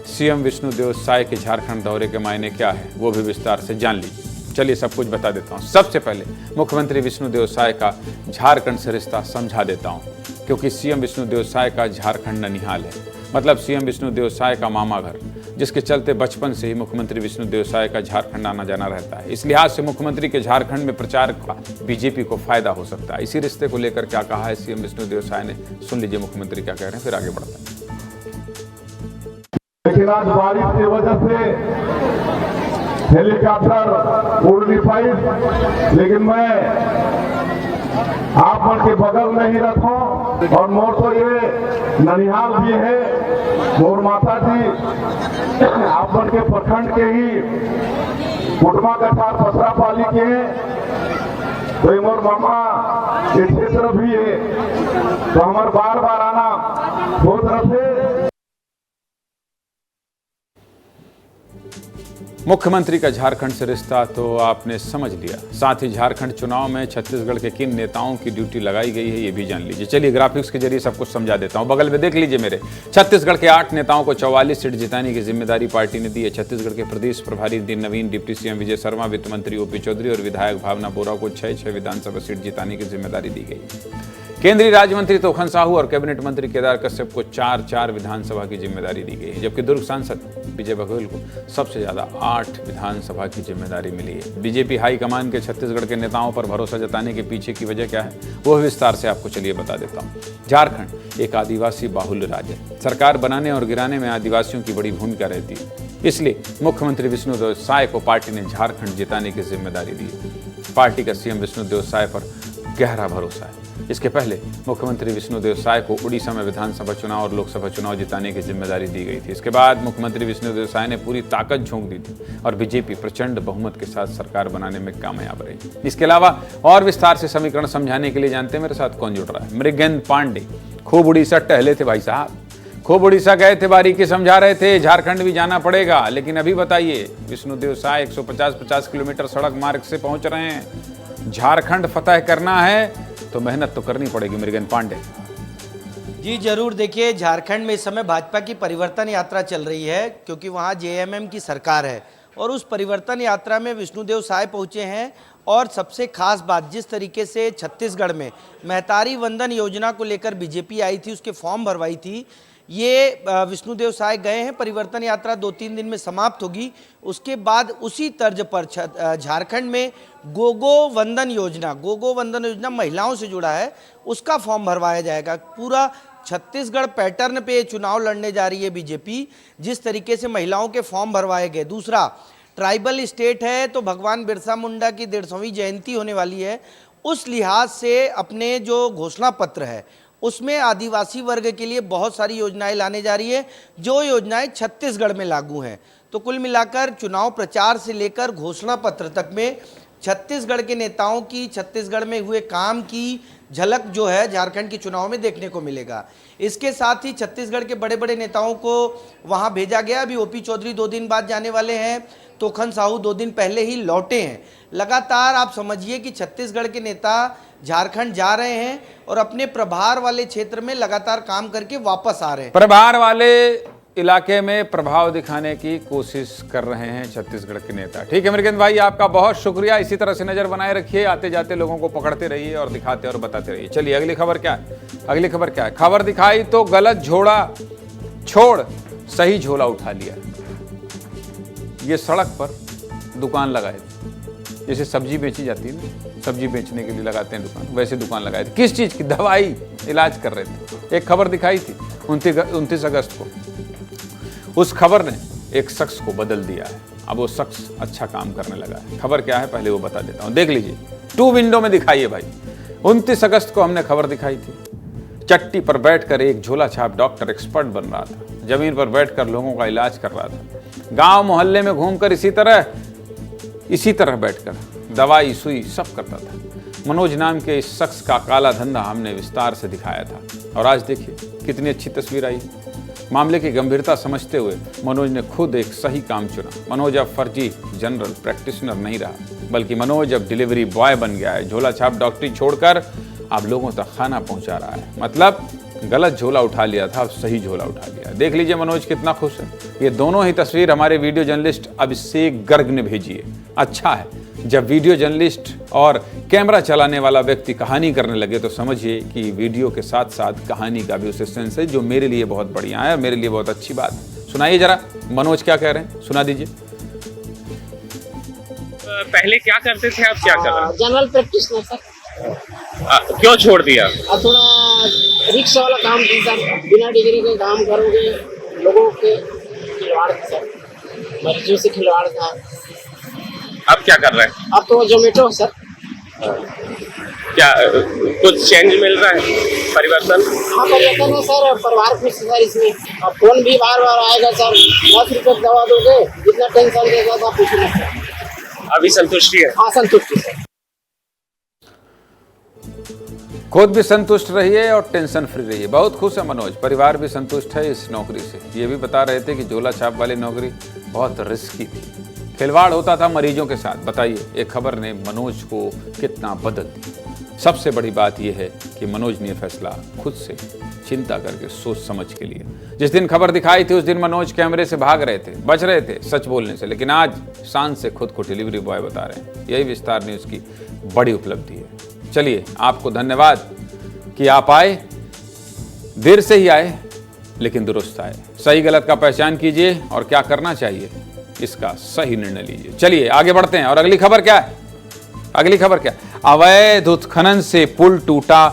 सीएम विष्णुदेव साय के झारखंड दौरे के मायने क्या है, वो भी विस्तार से जान लीजिए। चलिए सब कुछ बता देता हूँ। सबसे पहले मुख्यमंत्री विष्णुदेव साय का झारखंड से रिश्ता समझा देता हूँ, क्योंकि सीएम विष्णुदेव साय का झारखंड ननिहाल है। मतलब सीएम विष्णुदेव साय का मामा घर, जिसके चलते बचपन से ही मुख्यमंत्री विष्णुदेव साय का झारखंड आना जाना रहता है। इस लिहाज से मुख्यमंत्री के झारखंड में प्रचार का बीजेपी को फायदा हो सकता है। इसी रिश्ते को लेकर क्या कहा है सीएम विष्णुदेव साय ने, सुन लीजिए मुख्यमंत्री क्या कह रहे हैं, फिर आगे बढ़ते हैं। लेकिन आज बारिश की वजह से हेलीकॉप्टर उड़ नहीं पाई, लेकिन मैं आप मन के बगल में ही रखूं और मोर तो ये ननिहाल भी है। मोर माता जी आप मन के प्रखंड के ही कुटमा कठार पसरा पाली के हैं। तो ये मोर मामा ये क्षेत्र भी है, तो हमारे बार बार आना दो तरफ से। मुख्यमंत्री का झारखंड से रिश्ता तो आपने समझ लिया, साथ ही झारखंड चुनाव में छत्तीसगढ़ के किन नेताओं की ड्यूटी लगाई गई है ये भी जान लीजिए। चलिए ग्राफिक्स के जरिए सब कुछ समझा देता हूं। बगल में देख लीजिए मेरे, छत्तीसगढ़ के 8 नेताओं को 44 सीट जिताने की जिम्मेदारी पार्टी ने दी है। छत्तीसगढ़ के प्रदेश प्रभारी दिन नवीन, डिप्टी सीएम विजय शर्मा, वित्त मंत्री ओपी चौधरी और विधायक भावना बोरा को 6 विधानसभा सीट जिताने की जिम्मेदारी दी गई। केंद्रीय राज्य मंत्री तोखन साहू और कैबिनेट मंत्री केदार कश्यप को 4 विधानसभा की जिम्मेदारी दी गई है, जबकि दुर्ग सांसद विजय बघेल को सबसे ज्यादा 8 विधानसभा की जिम्मेदारी मिली है। बीजेपी हाईकमान के छत्तीसगढ़ के नेताओं पर भरोसा जताने के पीछे की वजह क्या है वो विस्तार से आपको चलिए बता देता हूँ। झारखंड एक आदिवासी बाहुल्य राज्य है, सरकार बनाने और गिराने में आदिवासियों की बड़ी भूमिका रहती है, इसलिए मुख्यमंत्री विष्णुदेव साय को पार्टी ने झारखंड जिताने की जिम्मेदारी दी है। पार्टी का सीएम विष्णुदेव साय पर गहरा भरोसा है। इसके पहले मुख्यमंत्री विष्णुदेव साय को उड़ीसा में विधानसभा चुनाव और लोकसभा चुनाव जिताने की जिम्मेदारी दी गई थी। इसके बाद मुख्यमंत्री विष्णुदेव साय ने पूरी ताकत झोंक दी थी और बीजेपी प्रचंड बहुमत के साथ सरकार बनाने में कामयाब रही। इसके अलावा और विस्तार से समीकरण समझाने के लिए जानते हैं मेरे साथ कौन जुड़ रहा है। मृगेंद्र पांडे खूब उड़ीसा टहले थे भाई साहब, खूब उड़ीसा गए थे, बारीकी समझा रहे थे, झारखंड भी जाना पड़ेगा। लेकिन अभी बताइए, विष्णुदेव साय 150 किलोमीटर सड़क मार्ग से पहुंच रहे हैं। झारखंड फतह करना है तो मेहनत तो करनी पड़ेगी मृगेंद्र पांडे। जी जरूर, देखिए झारखंड में इस समय भाजपा की परिवर्तन यात्रा चल रही है, क्योंकि वहाँ जेएमएम की सरकार है और उस परिवर्तन यात्रा में विष्णुदेव साय पहुँचे हैं। और सबसे खास बात, जिस तरीके से छत्तीसगढ़ में महतारी वंदन योजना को लेकर बीजेपी आई थी, उसके फॉर्म भरवाई थी, ये विष्णुदेव साय गए हैं। परिवर्तन यात्रा 2-3 दिन में समाप्त होगी। उसके बाद उसी तर्ज पर झारखंड में गोगो वंदन योजना महिलाओं से जुड़ा है, उसका फॉर्म भरवाया जाएगा। पूरा छत्तीसगढ़ पैटर्न पे चुनाव लड़ने जा रही है बीजेपी, जिस तरीके से महिलाओं के फॉर्म भरवाए गए। दूसरा, ट्राइबल स्टेट है तो भगवान बिरसा मुंडा की 150वीं जयंती होने वाली है। उस लिहाज से अपने जो घोषणा पत्र है उसमें आदिवासी वर्ग के लिए बहुत सारी योजनाएं लाने जा रही है, जो योजनाएं छत्तीसगढ़ में लागू हैं। तो कुल मिलाकर चुनाव प्रचार से लेकर घोषणा पत्र तक में छत्तीसगढ़ के नेताओं की छत्तीसगढ़ में हुए काम की झलक जो है झारखंड के चुनाव में देखने को मिलेगा। इसके साथ ही छत्तीसगढ़ के बड़े बड़े नेताओं को वहां भेजा गया। अभी ओपी चौधरी 2 दिन बाद जाने वाले हैं, तोखन साहू 2 दिन पहले ही लौटे हैं। लगातार आप समझिए कि छत्तीसगढ़ के नेता झारखंड जा रहे हैं और अपने प्रभार वाले क्षेत्र में लगातार काम करके वापस आ रहे हैं। प्रभार वाले इलाके में प्रभाव दिखाने की कोशिश कर रहे हैं छत्तीसगढ़ के नेता। ठीक है मृगेंद्र भाई, आपका बहुत शुक्रिया। इसी तरह से नजर बनाए रखिए, आते जाते लोगों को पकड़ते रहिए और दिखाते और बताते रहिए। चलिए अगली खबर क्या है। खबर दिखाई तो गलत झोला छोड़ सही झोला उठा लिया। ये सड़क पर दुकान लगाए थे, जैसे सब्जी बेची जाती है ना, सब्जी बेचने के लिए लगाते हैं दुकान, वैसे दुकान लगाए थे। किस चीज की? दवाई, इलाज कर रहे थे। एक खबर दिखाई थी 29 अगस्त को। उस खबर ने एक शख्स को बदल दिया है। अब वो शख्स अच्छा काम करने लगा है। खबर क्या है पहले वो बता देता हूं, देख लीजिए। 2 विंडो में दिखाई है भाई। 29 अगस्त को हमने खबर दिखाई थी। चट्टी पर बैठकर एक झोला छाप डॉक्टर एक्सपर्ट बन रहा था, जमीन पर बैठकर लोगों का इलाज कर रहा था। गांव मोहल्ले में घूमकर इसी तरह बैठकर दवाई सुई सब करता था। मनोज नाम के इस शख्स का काला धंधा हमने विस्तार से दिखाया था और आज देखिए कितनी अच्छी तस्वीर आई। मामले की गंभीरता समझते हुए मनोज ने खुद एक सही काम चुना। मनोज अब फर्जी जनरल प्रैक्टिशनर नहीं रहा, बल्कि मनोज अब डिलीवरी बॉय बन गया है। झोला छाप डॉक्टरी छोड़कर अब लोगों तक खाना पहुंचा रहा है। मतलब गलत झोला उठा लिया था, अब सही झोला उठा लिया। देख लीजिए मनोज कितना खुश है। ये दोनों ही तस्वीर हमारे वीडियो जर्नलिस्ट अभिषेक गर्ग ने भेजी है। अच्छा है, जब वीडियो जर्नलिस्ट और कैमरा चलाने वाला व्यक्ति कहानी करने लगे तो समझिए कि वीडियो के साथ साथ कहानी का भी उसे सेंस है, जो मेरे लिए बहुत बढ़िया है और मेरे लिए बहुत अच्छी बात है। सुनाइए जरा मनोज क्या कह रहे हैं, सुना दीजिए। पहले क्या करते थे, आप क्या कर रहे हैं? General practitioner sir. क्यों छोड़ दिया? थोड़ा रिक्शा वाला काम थी सर, बिना डिग्री के काम करोगे, लोगों के खिलवाड़ था सर, मरीजों से खिलवाड़ था। अब क्या कर रहे हैं? अब तो जोमेटो सर। क्या कुछ चेंज मिल रहा है, परिवर्तन? हाँ परिवर्तन है सर, परिवार खुश है सर इसमें। अब फोन भी बार बार आएगा सर, 10 रुपये दवा दोगे, जितना टेंशन देगा था पूछ लो सर। अभी संतुष्टि है? हाँ संतुष्टि सर। खुद भी संतुष्ट रहिए और टेंशन फ्री रहिए। बहुत खुश है मनोज, परिवार भी संतुष्ट है इस नौकरी से। ये भी बता रहे थे कि झोला छाप वाली नौकरी बहुत रिस्की थी, खिलवाड़ होता था मरीजों के साथ। बताइए, एक खबर ने मनोज को कितना बदल दिया। सबसे बड़ी बात यह है कि मनोज ने फैसला खुद से चिंता करके, सोच समझ के लिए। जिस दिन खबर दिखाई थी उस दिन मनोज कैमरे से भाग रहे थे, बच रहे थे सच बोलने से, लेकिन आज शान से खुद को डिलीवरी बॉय बता रहे हैं। यही विस्तार न्यूज़ की बड़ी उपलब्धि है। चलिए, आपको धन्यवाद कि आप आए, देर से ही आए लेकिन दुरुस्त आए। सही गलत का पहचान कीजिए और क्या करना चाहिए इसका सही निर्णय लीजिए। चलिए आगे बढ़ते हैं। और अगली खबर क्या है? अगली खबर क्या? अवैध उत्खनन से पुल टूटा,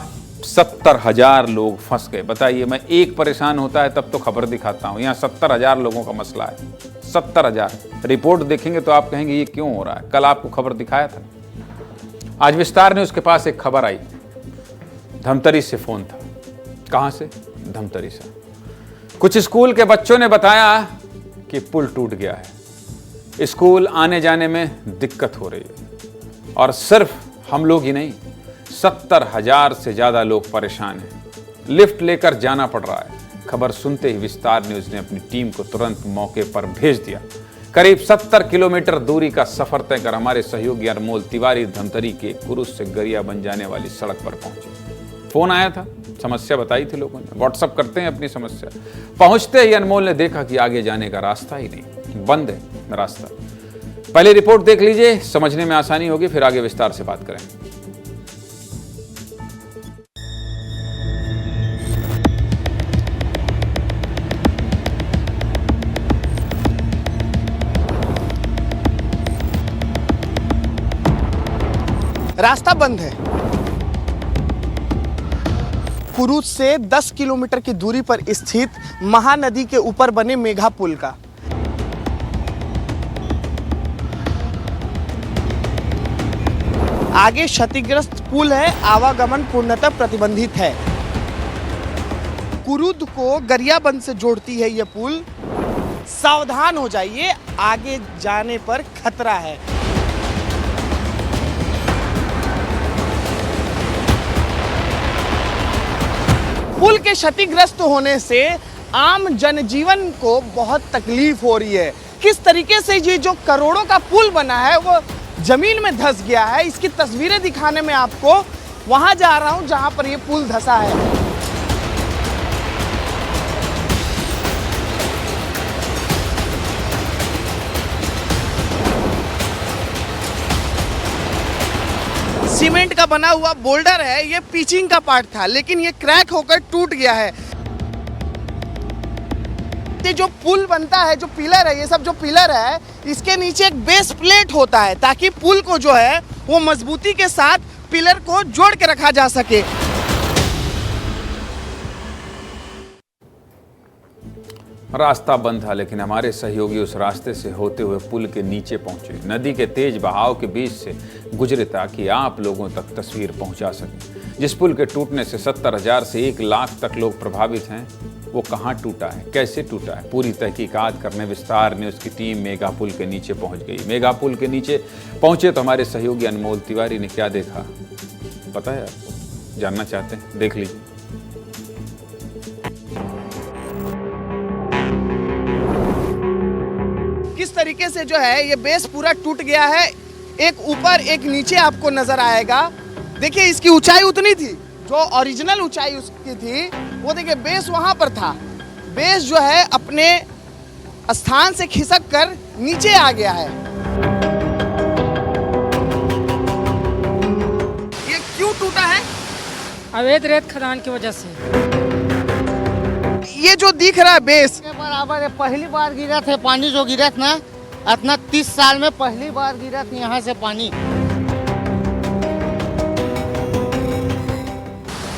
70,000 लोग फंस गए। बताइए, मैं एक परेशान होता है तब तो खबर दिखाता हूं, यहाँ 70,000 लोगों का मसला है। 70,000 रिपोर्ट देखेंगे तो आप कहेंगे ये क्यों हो रहा है। कल आपको खबर दिखाया था। आज विस्तार ने उसके पास एक खबर आई, धमतरी से फोन था। कहां से? धमतरी से। कुछ स्कूल के बच्चों ने बताया कि पुल टूट गया है, स्कूल आने जाने में दिक्कत हो रही है। और सिर्फ हम लोग ही नहीं, 70,000 से ज्यादा लोग परेशान हैं, लिफ्ट लेकर जाना पड़ रहा है। खबर सुनते ही विस्तार न्यूज ने अपनी टीम को तुरंत मौके पर भेज दिया। करीब 70 किलोमीटर दूरी का सफर तय कर हमारे सहयोगी अनमोल तिवारी धमतरी के कुरुस से गरिया बन जाने वाली सड़क पर पहुंचे। फोन आया था, समस्या बताई थी लोगों ने, व्हाट्सएप करते हैं अपनी समस्या। पहुंचते ही अनमोल ने देखा कि आगे जाने का रास्ता ही नहीं, बंद है रास्ता। पहले रिपोर्ट देख लीजिए, समझने में आसानी होगी, फिर आगे विस्तार से बात करें। रास्ता बंद है। कुरूद से 10 किलोमीटर की दूरी पर स्थित महानदी के ऊपर बने मेघा पुल का आगे क्षतिग्रस्त पुल है, आवागमन पूर्णतः प्रतिबंधित है। कुरूद को गरियाबंद से जोड़ती है यह पुल। सावधान हो जाइए, आगे जाने पर खतरा है। पुल के क्षतिग्रस्त होने से आम जनजीवन को बहुत तकलीफ हो रही है। किस तरीके से ये जो करोड़ों का पुल बना है वो जमीन में धंस गया है, इसकी तस्वीरें दिखाने में आपको वहां जा रहा हूं जहां पर ये पुल धंसा है। सीमेंट का बना हुआ बोल्डर है, ये पिचिंग का पार्ट था, लेकिन ये क्रैक होकर टूट गया है। ये जो पुल बनता है, जो पिलर है, ये सब जो पिलर है, इसके नीचे एक बेस प्लेट होता है ताकि पुल को जो है वो मजबूती के साथ पिलर को जोड़ के रखा जा सके। रास्ता बंद था, लेकिन हमारे सहयोगी उस रास्ते से होते हुए पुल के नीचे पहुंचे, नदी के तेज बहाव के बीच से गुजरे ताकि आप लोगों तक तस्वीर पहुंचा सके। जिस पुल के टूटने से 70,000 से 1 लाख तक लोग प्रभावित हैं, वो कहां टूटा है, कैसे टूटा है, पूरी तहकीकात करने विस्तार न्यूज़ की टीम मेगा पुल के नीचे पहुंच गई। मेगा पुल के नीचे पहुंचे तो हमारे सहयोगी अनमोल तिवारी ने क्या देखा पता है आपको? जानना चाहते हैं? देख लीजिए। किस तरीके से जो है ये बेस पूरा टूट गया है, एक ऊपर एक नीचे आपको नजर आएगा। देखिए इसकी ऊंचाई उतनी थी, जो ओरिजिनल ऊंचाई उसकी थी वो देखिए बेस वहां पर था। बेस जो है अपने स्थान से खिसक कर नीचे आ गया है। ये क्यों टूटा है? अवैध रेत खदान की वजह से। ये जो दिख रहा है बेस के बराबर है। पहली बार गिरा थे पानी, जो गिरा था ना, इतना 30 साल में पहली बार गिरा था यहाँ से पानी।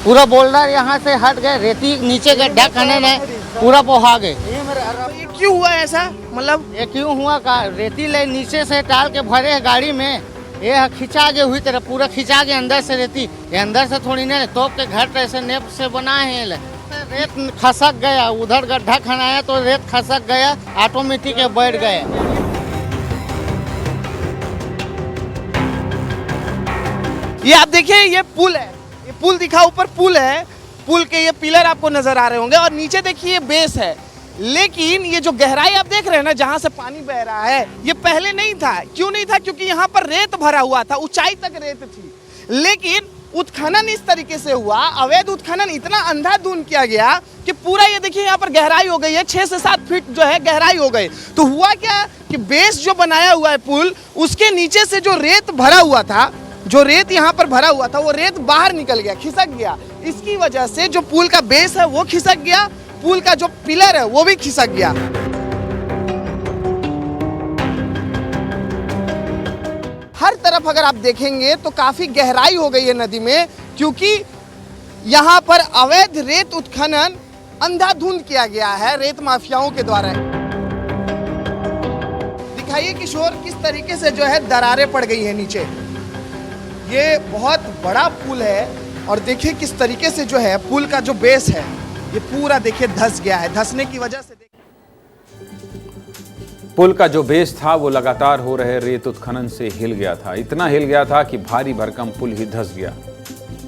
पूरा बोल्डर यहाँ से हट गए, रेती नीचे गड्ढा खनन है, पूरा बहा गए। ये क्यों हुआ ऐसा? मतलब ये क्यों हुआ का रेती ले नीचे से डाल के भरे गाड़ी में, ये खिंचा के हुई तरह पूरा खिंचा के अंदर से रेती, ये अंदर से थोड़ी नहीं, तोप के घर ऐसे नेप से बनाए हैं। रेत खसक गया, उधर गड्ढा खनाया तो रेत खसक गया, ऑटोमेटिक बैठ गया। ये आप देखिए, ये पुल है, ये पुल दिखा, ऊपर पुल है, पुल के ये पिलर आपको नजर आ रहे होंगे और नीचे देखिए ये बेस है। लेकिन ये जो गहराई आप देख रहे हैं ना, जहां से पानी बह रहा है, ये पहले नहीं था। क्यों नहीं था? क्योंकि यहाँ पर रेत भरा हुआ था, ऊंचाई तक रेत थी। लेकिन उत्खनन इस तरीके से हुआ, अवैध उत्खनन इतना अंधाधुंध किया गया कि पूरा ये देखिए यहाँ पर गहराई हो गई है, 6 से 7 फीट जो है गहराई हो गई। तो हुआ क्या कि बेस जो बनाया हुआ है पुल, उसके नीचे से जो रेत भरा हुआ था, जो रेत यहाँ पर भरा हुआ था, वो रेत बाहर निकल गया, खिसक गया। इसकी वजह से जो पुल का बेस है वो खिसक गया, पुल का जो पिलर है वो भी खिसक गया। हर तरफ अगर आप देखेंगे तो काफी गहराई हो गई है नदी में, क्योंकि यहाँ पर अवैध रेत उत्खनन अंधाधुंध किया गया है रेत माफियाओं के द्वारा। दिखाइए किशोर, किस तरीके से जो है दरारें पड़ गई है नीचे। ये बहुत बड़ा पुल है और देखिए किस तरीके से जो है पुल का जो बेस है ये पूरा देखिए धंस गया है। धंसने की वजह से पुल का जो बेस था वो लगातार हो रहे रेत उत्खनन से हिल गया था। इतना हिल गया था कि भारी भरकम पुल ही धंस गया।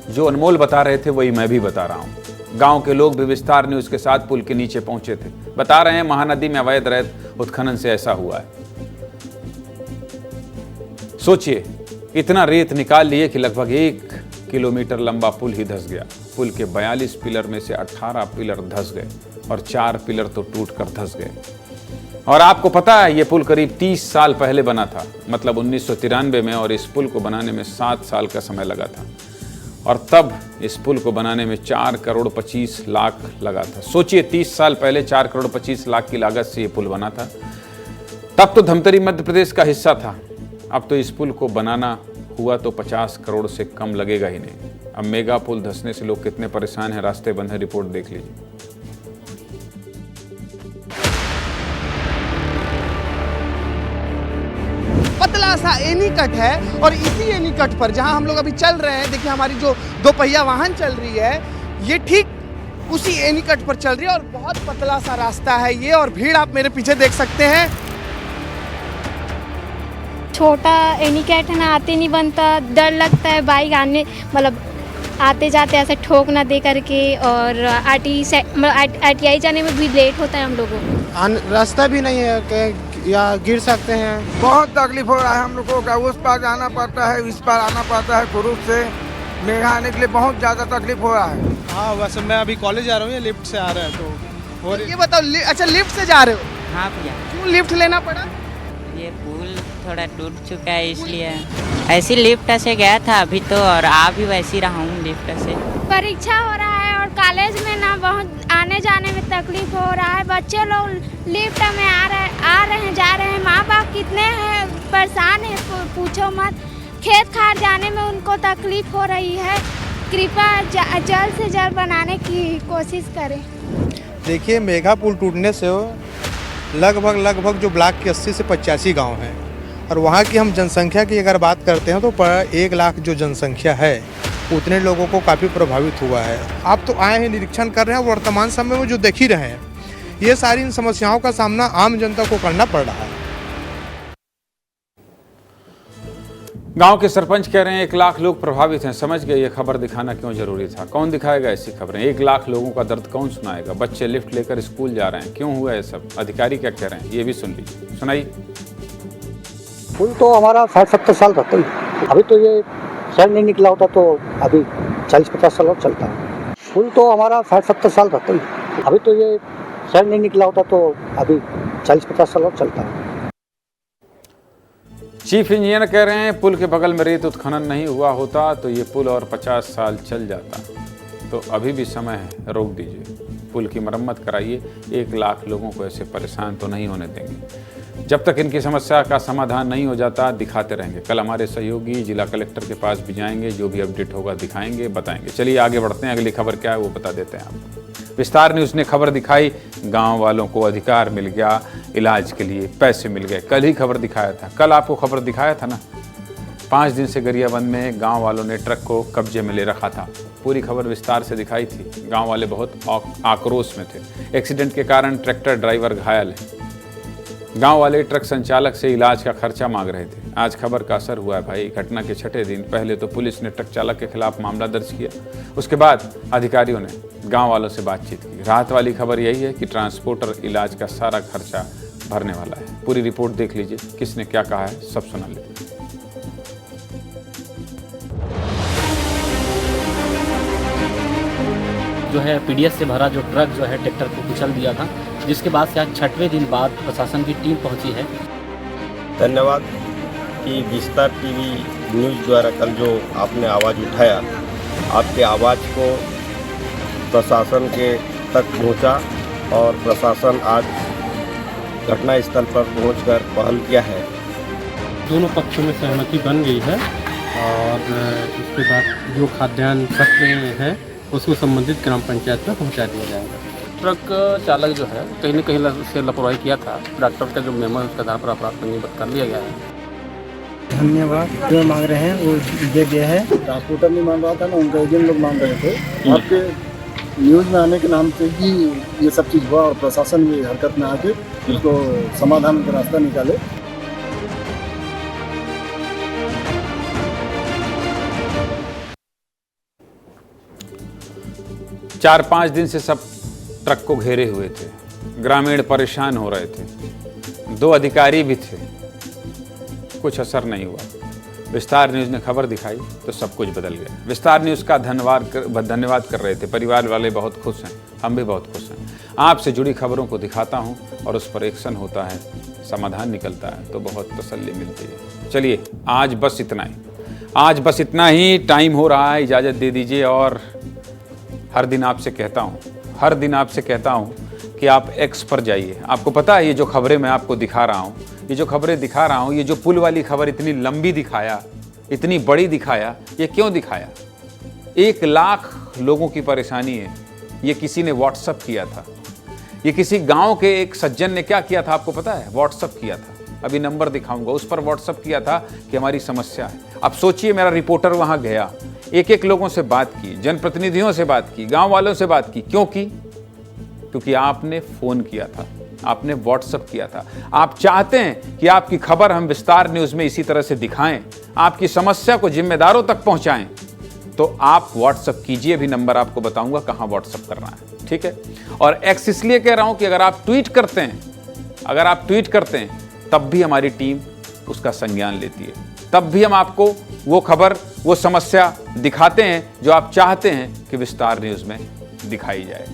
जो अनमोल बता रहे थे वही मैं भी बता रहा हूं। गांव के लोग भी विस्तार न्यूज के साथ पुल के नीचे पहुंचे थे। बता रहे हैं महानदी में अवैध रेत उत्खनन से ऐसा हुआ है। सोचिए, इतना रेत निकाल लिए कि लगभग 1 किलोमीटर लंबा पुल ही धंस गया। पुल के 42 पिलर में से 18 पिलर धंस गए और 4 पिलर तो टूटकर धंस गए। और आपको पता है ये पुल करीब 30 साल पहले बना था, मतलब 1993 में, और इस पुल को बनाने में 7 साल का समय लगा था। और तब इस पुल को बनाने में 4 करोड़ 25 लाख लगा था। सोचिए, 30 साल पहले 4 करोड़ 25 लाख की लागत से ये पुल बना था। तब तो धमतरी मध्य प्रदेश का हिस्सा था। अब तो इस पुल को बनाना हुआ तो 50 करोड़ से कम लगेगा ही नहीं। अब मेगा पुल धंसने से लोग कितने परेशान हैं, रास्ते बंद है, रिपोर्ट देख लीजिए। पतला सा एनी कट है और इसी एनी कट पर जहां हम लोग अभी चल रहे हैं, देखिए हमारी जो 2 पहिया वाहन चल रही है, ये ठीक उसी एनी कट पर चल रही है और बहुत पतला सा रास्ता है ये। और भीड़ आप मेरे पीछे देख सकते हैं। छोटा एनीकैट है ना, आते नहीं बनता, डर लगता है बाइक आने, मतलब आते जाते ऐसे ठोक ना दे करके। और आरटीआई जाने में भी लेट होता है हम लोगों को। रास्ता भी नहीं है कि या गिर सकते हैं। बहुत तकलीफ हो रहा है हम लोगों का। उस पार जाना पड़ता है, इस पार आना पड़ता है। कुरूप से मेघा आने के लिए बहुत ज़्यादा तकलीफ हो रहा है। हाँ, वैसे मैं अभी कॉलेज आ रहा हूँ, ये लिफ्ट से आ रहा है तो। और ये बताओ, अच्छा लिफ्ट से जा रहे हो? हाँ भैया। क्यों लिफ्ट लेना पड़ा? ये पुल थोड़ा टूट चुका है इसलिए। ऐसी लिफ्ट से गया था अभी तो, और आ भी वैसी रहा हूँ लिफ्ट से। परीक्षा हो रहा है और कॉलेज में ना बहुत आने जाने में तकलीफ हो रहा है। बच्चे लोग लिफ्ट में आ रहे हैं, जा रहे हैं। माँ बाप कितने हैं परेशान है, पूछो मत। खेत खार जाने में उनको तकलीफ हो रही है। कृपया जल्द से जल्द बनाने की कोशिश करें। देखिए, मेगा पुल टूटने से लगभग जो ब्लॉक के 80 से 85 गांव हैं, और वहाँ की हम जनसंख्या की अगर बात करते हैं तो 1 लाख जो जनसंख्या है उतने लोगों को काफ़ी प्रभावित हुआ है। आप तो आए हैं, निरीक्षण कर रहे हैं, वर्तमान समय में जो देख ही रहे हैं, ये सारी इन समस्याओं का सामना आम जनता को करना पड़ रहा है। गांव के सरपंच कह रहे हैं 1 लाख लोग प्रभावित हैं। समझ गए ये खबर दिखाना क्यों जरूरी था। कौन दिखाएगा ऐसी खबरें? 1 लाख लोगों का दर्द कौन सुनाएगा? बच्चे लिफ्ट लेकर स्कूल जा रहे हैं, क्यों हुआ है सब? अधिकारी क्या कह रहे हैं ये भी सुन लीजिए, सुनाइए। पुल तो हमारा 60-70 साल रहता ही। अभी तो ये शहर नहीं निकला होता तो अभी 40-50 साल और चलता है। पुल तो हमारा 60-70 साल रहता ही। अभी तो ये शहर नहीं निकला होता तो अभी 40-50 साल और चलता है। चीफ इंजीनियर कह रहे हैं पुल के बगल में रेत उत्खनन नहीं हुआ होता तो ये पुल और 50 साल चल जाता। तो अभी भी समय है, रोक दीजिए, पुल की मरम्मत कराइए। 1 लाख लोगों को ऐसे परेशान तो नहीं होने देंगे। जब तक इनकी समस्या का समाधान नहीं हो जाता दिखाते रहेंगे। कल हमारे सहयोगी जिला कलेक्टर के पास भी जाएंगे, जो भी अपडेट होगा दिखाएंगे, बताएंगे। चलिए आगे बढ़ते हैं, अगली खबर क्या है वो बता देते हैं आपको। विस्तार न्यूज़ ने खबर दिखाई, गांव वालों को अधिकार मिल गया, इलाज के लिए पैसे मिल गए। कल ही खबर दिखाया था, कल आपको खबर दिखाया था ना। 5 दिन से गरियाबंद में गांव वालों ने ट्रक को कब्जे में ले रखा था। पूरी खबर विस्तार से दिखाई थी। गांव वाले बहुत आक्रोश में थे। एक्सीडेंट के कारण ट्रैक्टर ड्राइवर घायल है। गांव वाले ट्रक संचालक से इलाज का खर्चा मांग रहे थे। आज खबर का असर हुआ है भाई। घटना के 6ठे दिन पहले तो पुलिस ने ट्रक चालक के खिलाफ मामला दर्ज किया, उसके बाद अधिकारियों ने गांव वालों से बातचीत की। राहत वाली खबर यही है कि ट्रांसपोर्टर इलाज का सारा खर्चा भरने वाला है। पूरी रिपोर्ट देख लीजिए, किसने क्या कहा है सब सुना लीजिए। जो है पीडीएस से भरा जो ट्रक जो है ट्रैक्टर को कुचल दिया था, जिसके बाद से आज 6वें दिन बाद प्रशासन की टीम पहुंची है। धन्यवाद कि विस्तार टीवी न्यूज़ द्वारा कल जो आपने आवाज़ उठाया, आपके आवाज़ को प्रशासन के तक पहुंचा और प्रशासन आज घटनास्थल पर पहुंचकर पहल किया है। दोनों पक्षों में सहमति बन गई है और इसके बाद जो खाद्यान्न ट्रक में है उसको संबंधित ग्राम पंचायत में पहुंचा दिया जाएगा। ट्रक चालक जो है कहीं न कहीं से लापरवाही किया था। डॉक्टर का जो मेमो है उसके आधार पर अपराध पंजीबद्ध कर लिया गया है। धन्यवाद। जो मांग रहे हैं वो दे दिया है। ट्रांसपोर्टर नहीं मांग रहा था ना, उनका एजेंट लोग मांग रहे थे। आपके न्यूज़ में आने के नाम से ही ये सब चीज़ हुआ और प्रशासन भी हरकत में आके इसको समाधान का रास्ता निकाले। चार 5 दिन से सब ट्रक को घेरे हुए थे। ग्रामीण परेशान हो रहे थे, 2 अधिकारी भी थे, कुछ असर नहीं हुआ। विस्तार न्यूज़ ने खबर दिखाई तो सब कुछ बदल गया। विस्तार न्यूज़ का धन्यवाद कर रहे थे। परिवार वाले बहुत खुश हैं, हम भी बहुत खुश हैं। आपसे जुड़ी खबरों को दिखाता हूं और उस पर एक्शन होता है, समाधान निकलता है तो बहुत तसल्ली मिलती है। चलिए आज बस इतना ही, आज बस इतना ही। टाइम हो रहा है, इजाज़त दे दीजिए। और हर दिन आपसे कहता हूँ कि आप एक्स पर जाइए। आपको पता है ये जो खबरें मैं आपको दिखा रहा हूँ, ये जो पुल वाली खबर इतनी लंबी दिखाया, इतनी बड़ी दिखाया, ये क्यों दिखाया? 1 लाख लोगों की परेशानी है। ये किसी ने व्हाट्सअप किया था। ये किसी गांव के एक सज्जन ने क्या किया था आपको पता है? व्हाट्सअप किया था। अभी नंबर दिखाऊंगा, उस पर व्हाट्सअप किया था कि हमारी समस्या है। अब सोचिए, मेरा रिपोर्टर वहां गया, एक लोगों से बात की, जनप्रतिनिधियों से बात की, गांव वालों से बात की। क्यों की? क्योंकि आपने फोन किया था, आपने व्हाट्सएप किया था। आप चाहते हैं कि आपकी खबर हम विस्तार न्यूज़ में इसी तरह से दिखाएं, आपकी समस्या को जिम्मेदारों तक पहुंचाएं, तो आप व्हाट्सएप कीजिए। भी नंबर आपको बताऊंगा कहां व्हाट्सएप करना है, ठीक है? और एक्स इसलिए कह रहा हूं कि अगर आप ट्वीट करते हैं तब भी हमारी टीम उसका संज्ञान लेती है, तब भी हम आपको वो खबर, वो समस्या दिखाते हैं जो आप चाहते हैं कि विस्तार न्यूज़ में दिखाई जाए।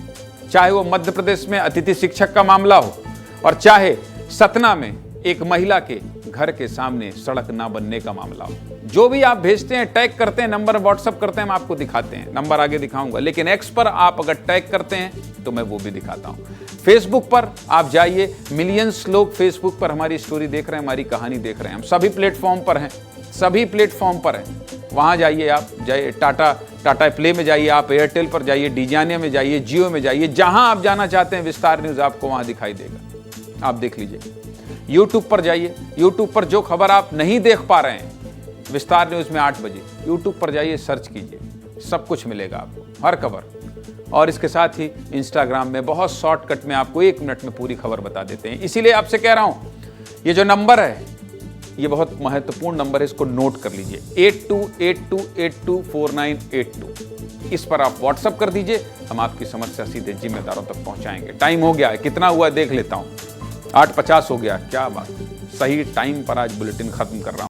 चाहे वो मध्य प्रदेश में अतिथि शिक्षक का मामला हो और चाहे सतना में एक महिला के घर के सामने सड़क ना बनने का मामला हो। जो भी आप भेजते हैं, टैग करते हैं, नंबर व्हाट्सएप करते हैं, हम आपको दिखाते हैं। नंबर आगे दिखाऊंगा, लेकिन एक्स पर आप अगर टैग करते हैं तो मैं वो भी दिखाता हूं। फेसबुक पर आप जाइए, मिलियंस लोग फेसबुक पर हमारी स्टोरी देख रहे हैं, हमारी कहानी देख रहे हैं। हम सभी प्लेटफॉर्म पर हैं, वहां जाइए। आप जाइए टाटा प्ले में जाइए, आप एयरटेल पर जाइए, डिजानिया में जाइए, जियो में जाइए, जहां आप जाना चाहते हैं विस्तार न्यूज़ आपको वहां दिखाई देगा। आप देख लीजिए। यूट्यूब पर जाइए, यूट्यूब पर जो खबर आप नहीं देख पा रहे हैं विस्तार न्यूज़ में 8 बजे, यूट्यूब पर जाइए, सर्च कीजिए, सब कुछ मिलेगा आपको, हर खबर। और इसके साथ ही इंस्टाग्राम में बहुत शॉर्टकट में आपको 1 मिनट में पूरी खबर बता देते हैं। इसीलिए आपसे कह रहा हूं, ये जो नंबर है ये बहुत महत्वपूर्ण नंबर है, इसको नोट कर लीजिए, 8282824982। इस पर आप व्हाट्सएप कर दीजिए, हम आपकी समस्या सीधे जिम्मेदारों तक पहुंचाएंगे। टाइम हो गया है, कितना हुआ देख लेता हूं, 8:50 हो गया। क्या बात, सही टाइम पर आज बुलेटिन खत्म कर रहा हूं।